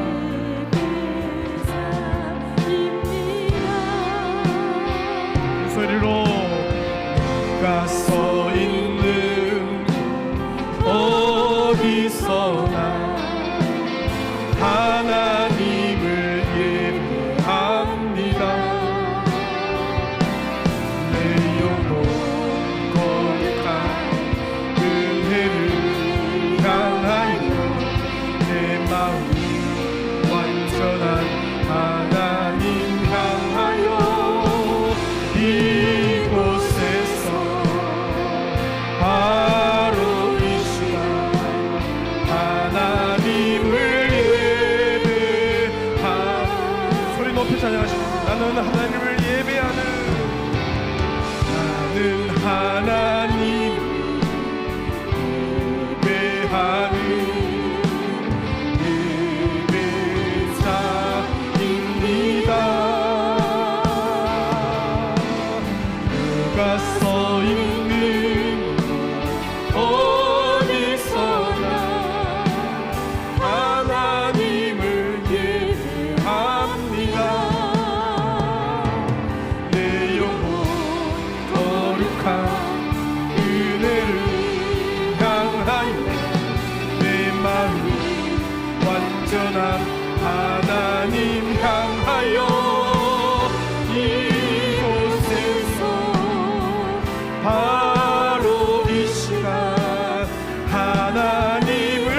그 소리로 내가 서 있는 어디서나 하나님을 예배합니다. 내 영혼 거룩한 은혜를 향하여 내 마음 완전한 하나님 향하여 이곳에서 바로 이 시간 하나님을 예배하는 소리 높이 찬양하십니다. 나는 하나님을 예배하는 나는 하나님 예배하는 예배자입니다. 내가 서 있는 어디서나 하나님을 예배합니다. 내 영혼 거룩한 은혜를 향하여 내 마음 완전한 하나님 향하여 이곳에서 바로 이 시간 하나님을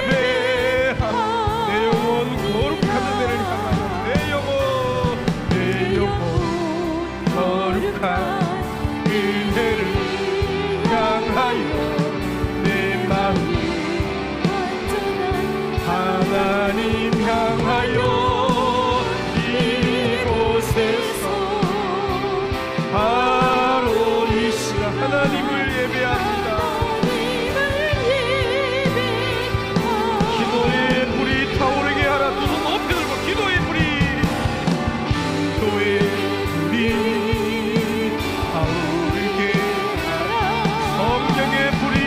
예배하는 내 영혼 거룩한 은혜를 향하여 내 영혼 거룩한 은혜를 향하여 내 마음 하나님 향하여 이곳에서 바로 이 시간 하나님을 예배합니다. 기도의 불이 타오르게 하라. 두 손 높이 들고 기도의 불이 타오르게 하라. 성령의 불이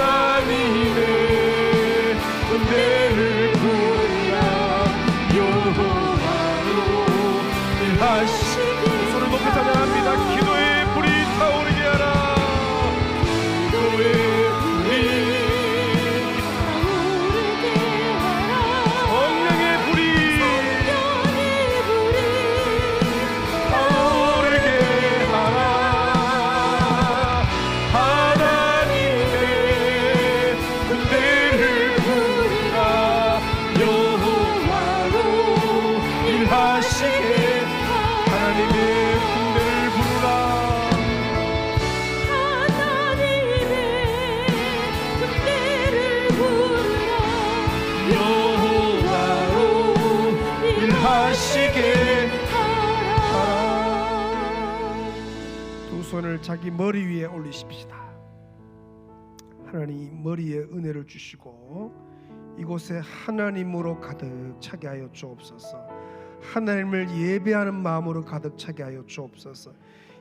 하나님의 은혜를 부으라. 여호와로 일하시기 서로 높이 찬양합니다. 기도의 불이 타오르게 하라. 기도의 불이 성령의 불이 타오르게 하라. 하나님의 은혜를 부으라. 여호와로 일하시게 하나님의 은혜를 부르라. 여호와로 일하시게 하라. 두 손을 자기 머리 위에 올리십시다. 하나님 머리에 은혜를 주시고 이곳에 하나님으로 가득 차게 하여 주옵소서. 하나님을 예배하는 마음으로 가득 차게 하여 주옵소서.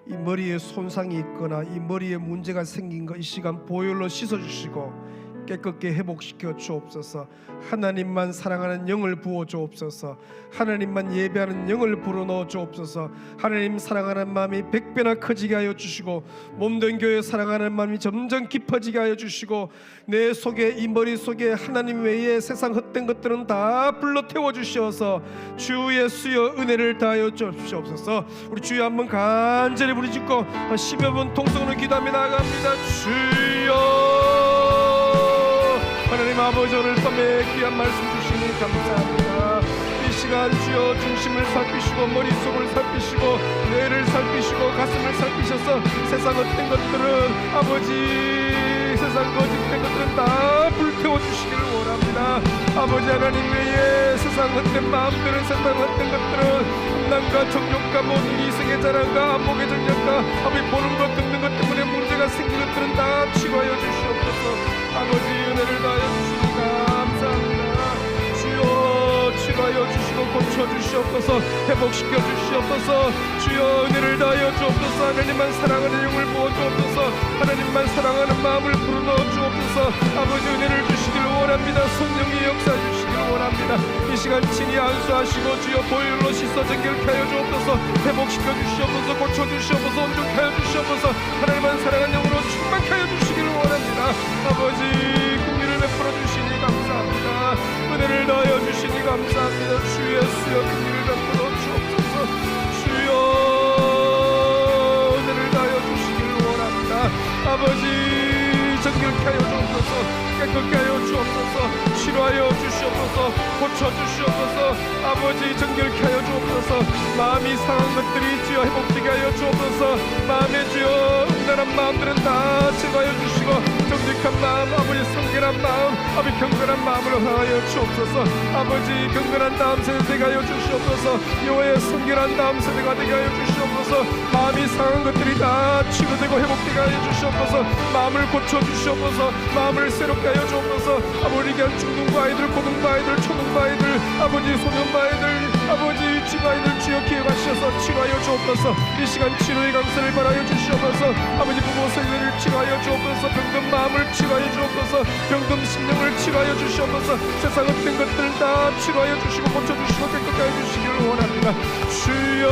이 머리에 손상이 있거나 이 머리에 문제가 생긴 거 이 시간 보혈로 씻어주시고 깨끗게 회복시켜 주옵소서. 하나님만 사랑하는 영을 부어 주옵소서. 하나님만 예배하는 영을 불어넣어 주옵소서. 하나님 사랑하는 마음이 100배나 커지게 하여 주시고 몸된 교회 사랑하는 마음이 점점 깊어지게 하여 주시고 내 속에 이 머리 속에 하나님 외에 세상 헛된 것들은 다 불러 태워 주시어서 주 예수여 은혜를 다하여 주옵소서. 우리 주여 한번 간절히 부르짖고 10여 분 통성으로 기도하며 나아갑니다. 주여 하나님 아버지 오늘 밤에 귀한 말씀 주시니 감사합니다. 시간 주여 중심을 살피시고 머릿속을 살피시고 뇌를 살피시고 가슴을 살피셔서 세상 어떤 것들은 아버지 세상 거짓된 것들은 다 불태워 주시기를 원합니다. 아버지 하나님 외에 세상 헛된 마음들은 세상 헛된 것들은 음란과 정욕과 모든 이성의 자랑과 안목의 정욕과 아버지 보는 것 듣는 것 때문에 문제가 생긴 것들은 다 치료하여 주시옵소서. 아버지 은혜를 다하여 주시니 감사합니다. 주여 치료하여 주시고 고쳐주시옵소서. 회복시켜 주시옵소서. 주여 은혜를 다하여 주옵소서. 하나님만 사랑하는 영을 부어주옵소서. 하나님만 사랑하는 마음을 불어넣어 주옵소서. 아버지 은혜를 주시길 원합니다. 성령이 역사 주시길 원합니다. 이 시간 친히 안수하시고 주여 보혈로 씻어 정결케 하여 주옵소서. 회복시켜 주시옵소서. 고쳐주시옵소서. 온전케 하여 주시옵소서. 하나님만 사랑하는 영으로 충만케 하여 주시길 원합니다. 아버지 긍휼을 베풀어 주시니 감사합니다. 은혜를 다하여 주시니 감사합니다. 주 예수여 긍휼을 베풀어 주옵소서. 주여 은혜를 다하여 주시길 원합니다. 아버지 정결케 하여 주옵소서. 깨끗게 하여 주옵소서. 치료하여 주시옵소서. 고쳐주시옵소서. 아버지 정결케 하여 주옵소서. 마음이 상한 것들이 주여 회복되게 하여 주옵소서. 마음에 주여 음란한 마음들은 다 제거하여 주시고 정직한 마음 아버지 성결한 마음 아버지 경건한 마음으로 하여 주옵소서. 아버지 경건한 다음 세대 되게 하여 주시옵소서. 여호와의 성결한 다음 세대가 되게 하여 주시옵소서. 마음이 상한 것들이 다 치료되고 회복되게 하여 주시옵소서. 마음을 고쳐주시옵소서. 마음을 새롭게 하여 주옵소서. 아버지 귀한 중등부 아이들 고등부 아이들 초등부 아이들 아버지 소년부 아이들 아버지 지부 아이들 주여 기억하셔서 치료하여 주옵소서. 이 시간 치료의 강세를 바라여 주시옵소서. 아버지 부모 세대를 치료하여 주옵소서. 병든 마음을 치료하여 주옵소서. 병든 심령을 치료하여 주시옵소서. 세상 어떤 것들을 다 치료하여 주시고 고쳐주시고 깨끗하게 하여 주시기를 원합니다. 주여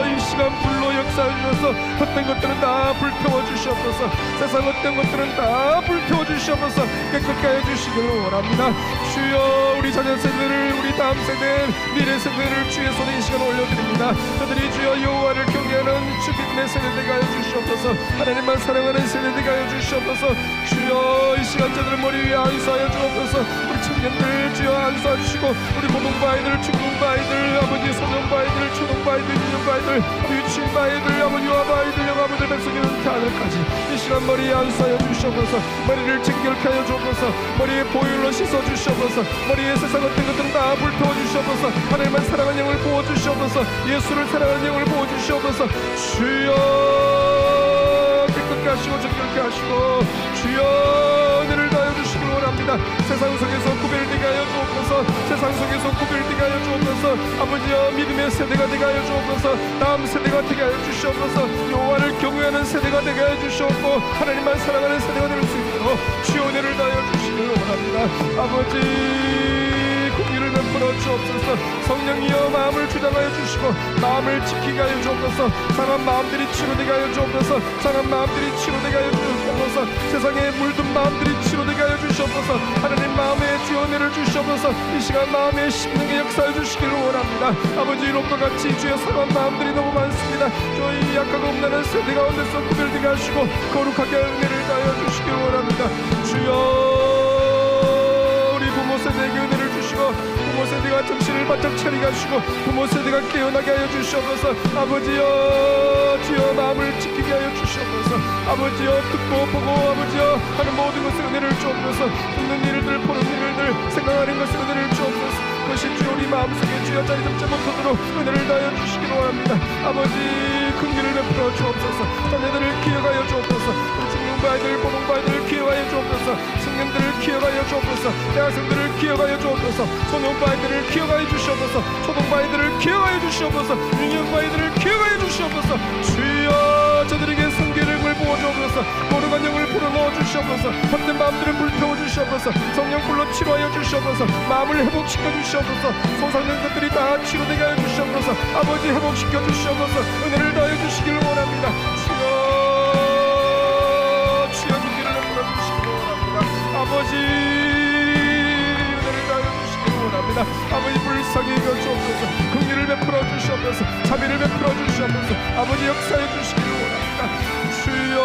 이 시간 불로 역사해 주셔서 헛된 것들은 다 불태워 주시옵소서. 세상 헛된 것들은 다 불태워 주시옵소서. 깨끗하게 하여 주시기를 원합니다. 주여 우리 자녀 세대를 우리 다음 세대 미래 세대를 주의 손에 이 시간 올려드립니다. 저들이 주여 여호와를 경외하는 주님의 세대가 하여 주시옵소서. 하나님만 사랑하는 세대가 하여 주시옵소서. 주여 이 시간 저들 머리 위에 안수하여 주옵소서. 우리 청년들 주여 안수하여 주시고 우리 고등부 아이들 중등부 아이들 아버지 소년부 아이들 초등부 아이들 유년부 아이들 유치부 아이들 아버지 유아부 아이들 영아부들 백성이 은퇴 아들까지 이 시간 머리에 안수하여 주시옵소서. 머리를 정결케 하여 주옵소서. 머리에 보혈로 씻어 주시옵소서. 머리에 세상 어떤 것들은 다 불태워 주시옵소서. 하나님만 사랑하는 영을 부어 주시옵소서. 예수를 사랑하는 영을 부어 주시옵소서. 주여 깨끗게 하시고 정결케 하시고 주여 은혜를 다하여 주시길 원합니다. 세상 속에서 구별되게 하여 주옵소서. 세상 속에서 구별되게 하여 주옵소서. 아버지여 믿음의 세대가 되게 하여 주옵소서. 다음 세대가 되게 하여 주시옵소서. 여호와를 경외하는 세대가 되게 하여 주시옵고 하나님만 사랑하는 세대가 될 수 있도록 주여 은혜를 다하여 주시길 원합니다. 아버지 긍휼을 베풀어 주옵소서. 성령이여 마음을 주장하여 주시고 마음을 지키게 하여 주옵소서. 상한 마음들이 치료되게 하여 주옵소서. 상한 마음들이 치료되게 하여 주옵소서. 세상에 물든 마음들이 치료되게 하여 주시옵소서. 하나님 마음에 주여 은혜를 주시옵소서. 이 시간 마음에 심령의 역사해 주시기를 원합니다. 아버지 이롯과 같이 주여 상한 마음들이 너무 많습니다. 저희 약하고 없나는 세대 가운데서 구별되게 하시고 거룩하게 은혜를 다하여 주시기를 원합니다. 주여 우리 부모 세대에게 은혜를 주시고 부모 세대가 정신을 바짝 차리게 하시고 부모 세대가 깨어나게 하여 주시옵소서. 아버지여 주여 마음을 지키게 하여 주시옵소서. 아버지여 듣고 보고 아버지여 하는 모든 것을 은혜를 주옵소서. 듣는 일들 보는 일들 생각하는 것을 은혜를 주옵소서. 그것이 주여 우리 마음속에 주여 자리 잡지 못하도록 은혜를 다하여 주시기를 원합니다. 아버지 긍휼을 베풀어 주옵소서. 자녀들을 기억하여 주옵소서. 중등부 아이들 고등부 아이들을 기억하여 주옵소서. 청년들을 기억하여 주옵소서. 대학생들을 기억하여 주옵소서. 소년부 아이들을 기억하여 주시옵소서. 초등부 아이들을 기억하여 주시옵소서. 유년부 아이들을 기억하여 주시옵소서. 주여 저들에게 성결을 부어 주옵소서. 거룩한 영을 불어넣어 주시옵소서. 헛된 마음들을 불태워 주시옵소서. 성령불로 치료하여 주시옵소서. 마음을 회복시켜 주시옵소서. 소상된 것들이 다 치료되게 하여 주시옵소서. 아버지 회복시켜 주시옵소서. 은혜를 다하여 주시기를 원합니다. 주여 긍휼을 베풀어 주시기를 원합니다. 아버지 은혜를 다하여 주시기를 원합니다. 아버지 불쌍히 여겨 주옵소서. 긍휼을 베풀어 주시옵소서. 자비를 베풀어 주시옵소서. 아버지 역사해 주시기를 원합니다. 주여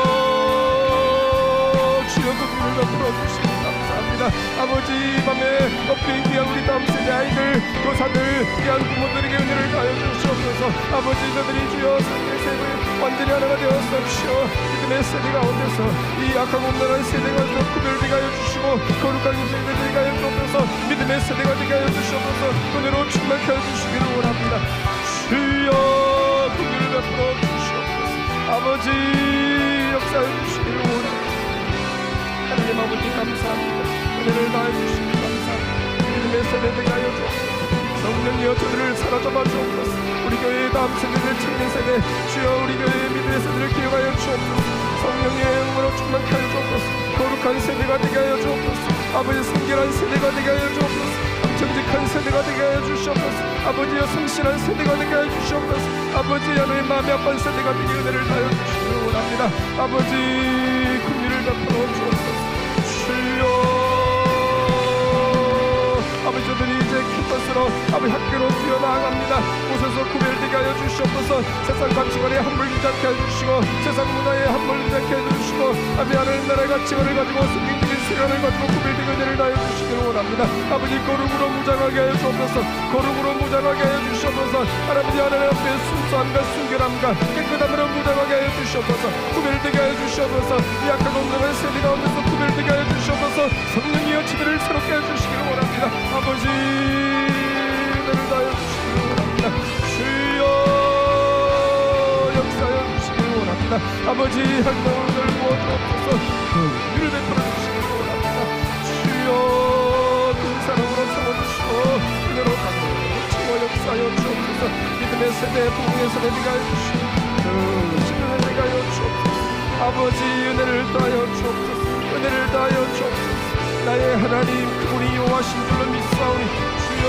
긍휼을 베풀어 주시기 감사합니다. 아버지 아버지 밤에 엎드린 귀한 우리 다음 세대 아이들 교사들 귀한 부모들에게 은혜를 가하여 주시옵소서. 아버지 저들이 주여 삶의 세대 완전히 하나가 되었어 주시오. 믿음의 세대 가운데서 이 악하고 온난한 세대가 구별되게 하여 주시고 거룩한 세대들이 하여 주옵소서. 믿음의 세대가 되게 하여 주시옵소서. 은혜로 충만케 하여 주시기를 원합니다. 주여 긍휼을 베풀어 주시옵소서. 아버지 역사해 주시기를 원합니다. 하나님 아버지 감사합니다. 은혜를 다해 주시기 감사합니다. 믿음의 세대되게 하여 주옵소서. 성령이여 저들을 사로잡아 주옵소서. 우리 교회의 다음 세대들 청년 세대 주여 우리 교회의 믿음의 세대를 기억하여 주옵소서. 성령의 영으로 충만케 하여 주옵소서. 거룩한 세대가 되게 하여 주옵소서. 아버지 성결한 세대가 되게 하여 주옵소서. 정직한 세대가 되게 하여 주시옵소서. 아버지여 성실한 세대가 되게 하여 주시옵소서. 아버지 하나님 마음이 아픈 세대가 되게 은혜를 다하여 주시기를 원합니다. 아버지 긍휼을 베풀어 주옵소서. 주여 아버지 저들이 이제 캠퍼스로 아버지 학교로 뛰어나갑니다. 곳에서 구별되게 하여 주시옵소서. 세상 가치관에 함몰되지 않게 해주시고 세상 문화에 함몰되지 않게 해주시고 아버지 하나님 나라의 가치관을 가지고 성경적인 시간을 가지고 구별되게 은혜를 다하여 주시기를 원합니다. 아버지 거룩으로 무장하게 하여 주옵소서. 거룩으로 무장하게 하여 주시옵소서. 아버지 하나님 앞에 순수함과 순결함과 깨끗함으로 무장하게 하여 주시옵소서. 구별되게 하여 주시옵소서. 약하고 없는 세대 가운데서 구별되게 하여 주시옵소서. 성령이여 지들을 새롭게 해 주시기를 원합니다. 아버지 은혜를 다하여 주시기를 원합니다. 주여 역사하여 주시기를 원합니다. 아버지 행동을 부어주옵소서. 긍휼을 베풀어 주시기를 원합니다. 주여 큰 사랑으로 삼아주시고 은혜로 가득 역사하여 주옵소서. 믿음의 세대 부흥의 세대가 하여 주시고 신의 세대가 하여 주옵소서. 아버지 은혜를 다하여 주옵소서. 은혜를 다하여 주옵소서. 나의 하나님 그분이 여호와신 줄로 믿사오니 주여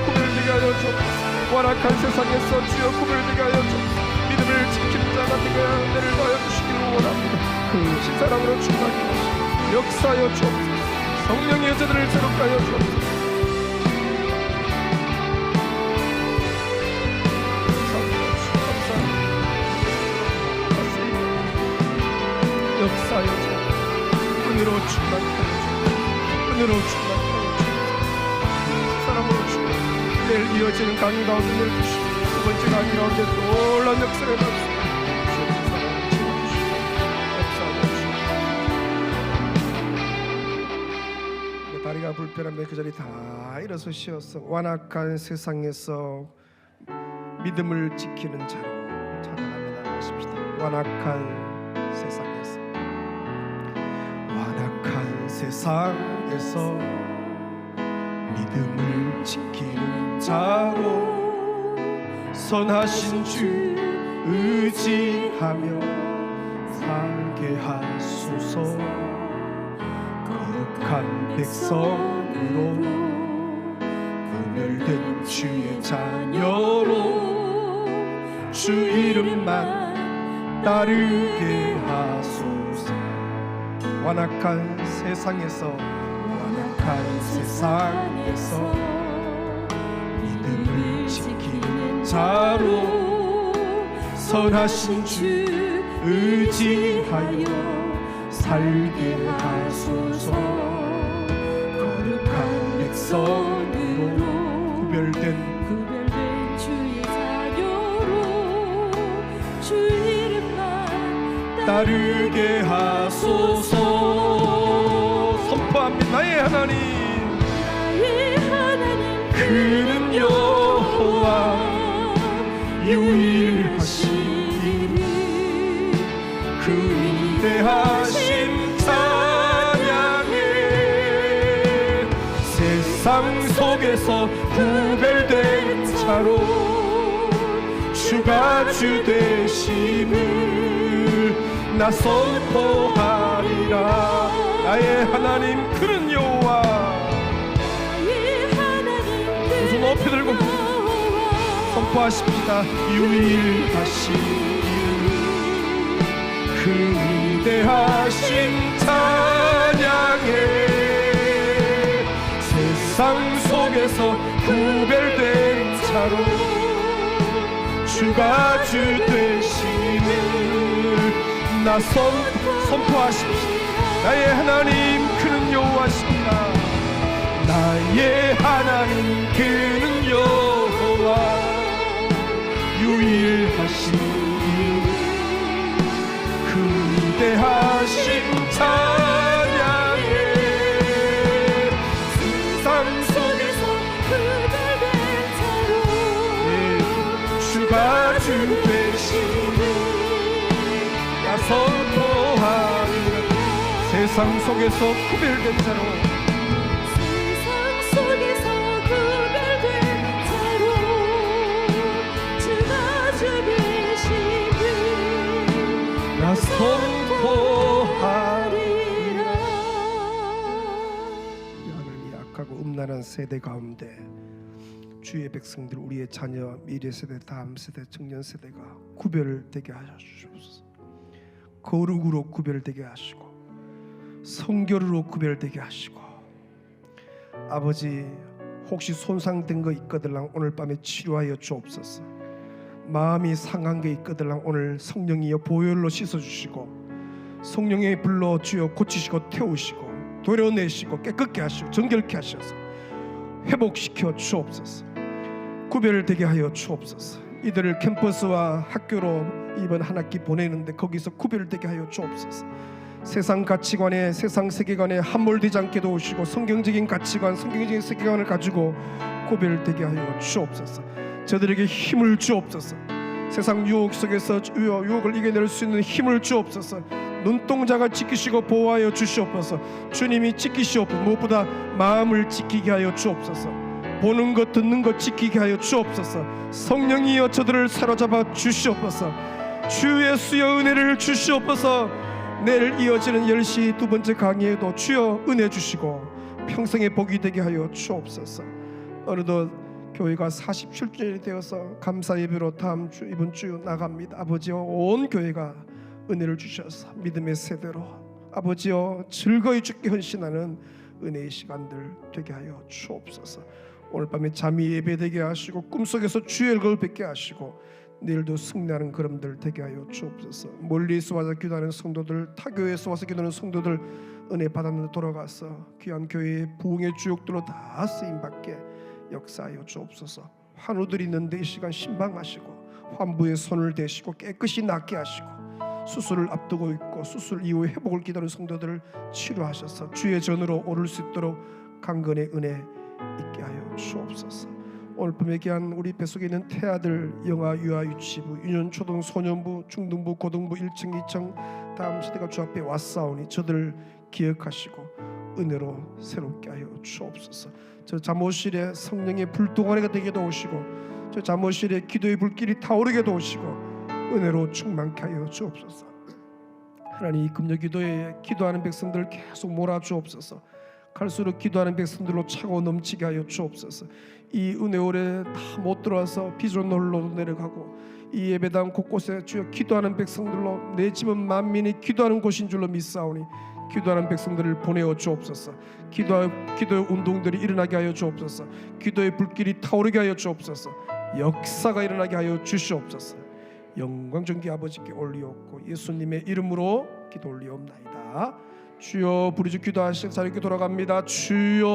구별되게 하여 주옵소서. 완악한 세상에서 주여 구별되게 하여 주옵소서. 믿음을 지키는 자가 되게 은혜를 다하여 주시기를 원합니다. 그 사랑으로 충만케 하시고 역사하여 주옵소서. 성령의 여자들을 새롭게 하여 주옵소서. 역사하여 주옵소서. 은혜로 충만케 하여 주옵소서. 은혜로 충만케 하여 주옵소서. 사랑으로 주옵소서. 내일 이어지는 강의 가운데 내주시고 두 번째 강의 가운데 놀라운 역사를 받으시고 다리가 불편하면 그 자리 다 일어서시어서 완악한 세상에서 믿음을 지키는 자로 찾아가며 나가십시다. 완악한 세상에서 믿음을 지키는 자로 선하신 주 의지하며 살게 하소서. 거룩한 백성으로 구별된 주의 자녀로 주 이름만 따르게 하소서. 완악한 세상에서 믿음을 지키는 자로 선하신 주 의지하여 살게 하소서. 거룩한 백성으로 구별된 주의 자녀로 주 이름만 따르게 하소서. 선포합니다. 나의 하나님 그는 여호와 유일하시니 그 위대하신 찬양에 세상 속에서 구별된 자로 주가 주 되심을 나 선포하리라. 나의 하나님 그는 여호와. 두 손 높이 들고 선포하십시다. 유일하신 그 위대하신 찬양에 세상 속에서 구별된 자로 주가 주 되심을 나 선포하십시다. 나의 하나님 그는 여호와십니다. 나의 하나님 그는 여호와 유일하신 그대하신 찬양해 세상 속에서 그대 된 자로 주가 주 되시니 나 선포하리라 세상 속에서 구별된 자로 선포하리라. 하나님 약하고 음란한 세대 가운데 주의 백성들 우리의 자녀 미래 세대 다음 세대 청년 세대가 구별되게 하시옵소서. 거룩으로 구별되게 하시고 성결으로 구별되게 하시고 아버지 혹시 손상된 거 있거들랑 오늘 밤에 치료하여 주옵소서. 마음이 상한 게 있거들랑 오늘 성령이여 보혈로 씻어주시고 성령의 불로 주여 고치시고 태우시고 도려내시고 깨끗게 하시고 정결케 하셔서 회복시켜 주옵소서. 구별되게 하여 주옵소서. 이들을 캠퍼스와 학교로 이번 한 학기 보내는데 거기서 구별되게 하여 주옵소서. 세상 가치관에 세상 세계관에 함몰되지 않게 도우시고 성경적인 가치관 성경적인 세계관을 가지고 구별되게 하여 주옵소서. 저들에게 힘을 주옵소서. 세상 유혹 속에서 유혹을 이겨낼 수 있는 힘을 주옵소서. 눈동자가 지키시고 보호하여 주시옵소서. 주님이 지키시옵소서. 무엇보다 마음을 지키게 하여 주옵소서. 보는 것 듣는 것 지키게 하여 주옵소서. 성령이여 저들을 사로잡아 주시옵소서. 주 예수여 은혜를 주시옵소서. 내일 이어지는 10시 두 번째 강의에도 주여 은혜 주시고 평생의 복이 되게 하여 주옵소서. 어느덧 교회가 47주년이 되어서 감사 예배로 다음 주 이번 주 나갑니다. 아버지여 온 교회가 은혜를 주셔서 믿음의 세대로 아버지여 즐거이 주께 헌신하는 은혜의 시간들 되게 하여 주옵소서. 오늘 밤에 잠이 예배되게 하시고 꿈속에서 주의 얼굴 뵙게 하시고 내일도 승리하는 걸음들 되게 하여 주옵소서. 멀리서 와서 기도하는 성도들 타교에서 와서 기도하는 성도들 은혜 받았는데 돌아가서 귀한 교회의 부흥의 주역들로 다 쓰임받게 역사하여 주옵소서. 환우들이 있는데 이 시간 신방하시고 환부의 손을 대시고 깨끗이 낫게 하시고 수술을 앞두고 있고 수술 이후 회복을 기다리는 성도들을 치료하셔서 주의 전으로 오를 수 있도록 강건의 은혜 있게 하여 주옵소서. 오늘 밤에 귀한 우리 뱃속에 있는 태아들 영아 유아 유치부 유년 초등 소년부 중등부 고등부 1층 2층 다음 세대가 주 앞에 왔사오니 저들을 기억하시고 은혜로 새롭게 하여 주옵소서. 저 잠옷실에 성령의 불동아리가 되게 도우시고 저 잠옷실에 기도의 불길이 타오르게 도우시고 은혜로 충만케 하여 주옵소서. 하나님 이 금요 기도에 기도하는 백성들을 계속 몰아주옵소서. 갈수록 기도하는 백성들로 차고 넘치게 하여 주옵소서. 이 은혜오래 다 못 들어와서 비전홀로 내려가고 이 예배당 곳곳에 주여 기도하는 백성들로 내 집은 만민이 기도하는 곳인 줄로 믿사오니 기도하는 백성들을 보내어 주옵소서. 기도의 운동들이 일어나게 하여 주옵소서. 기도의 불길이 타오르게 하여 주옵소서. 역사가 일어나게 하여 주시옵소서. 영광 존귀 아버지께 올리옵고 예수님의 이름으로 기도 올리옵나이다. 주여 부르짖 기도하시고 자리께 돌아갑니다. 주여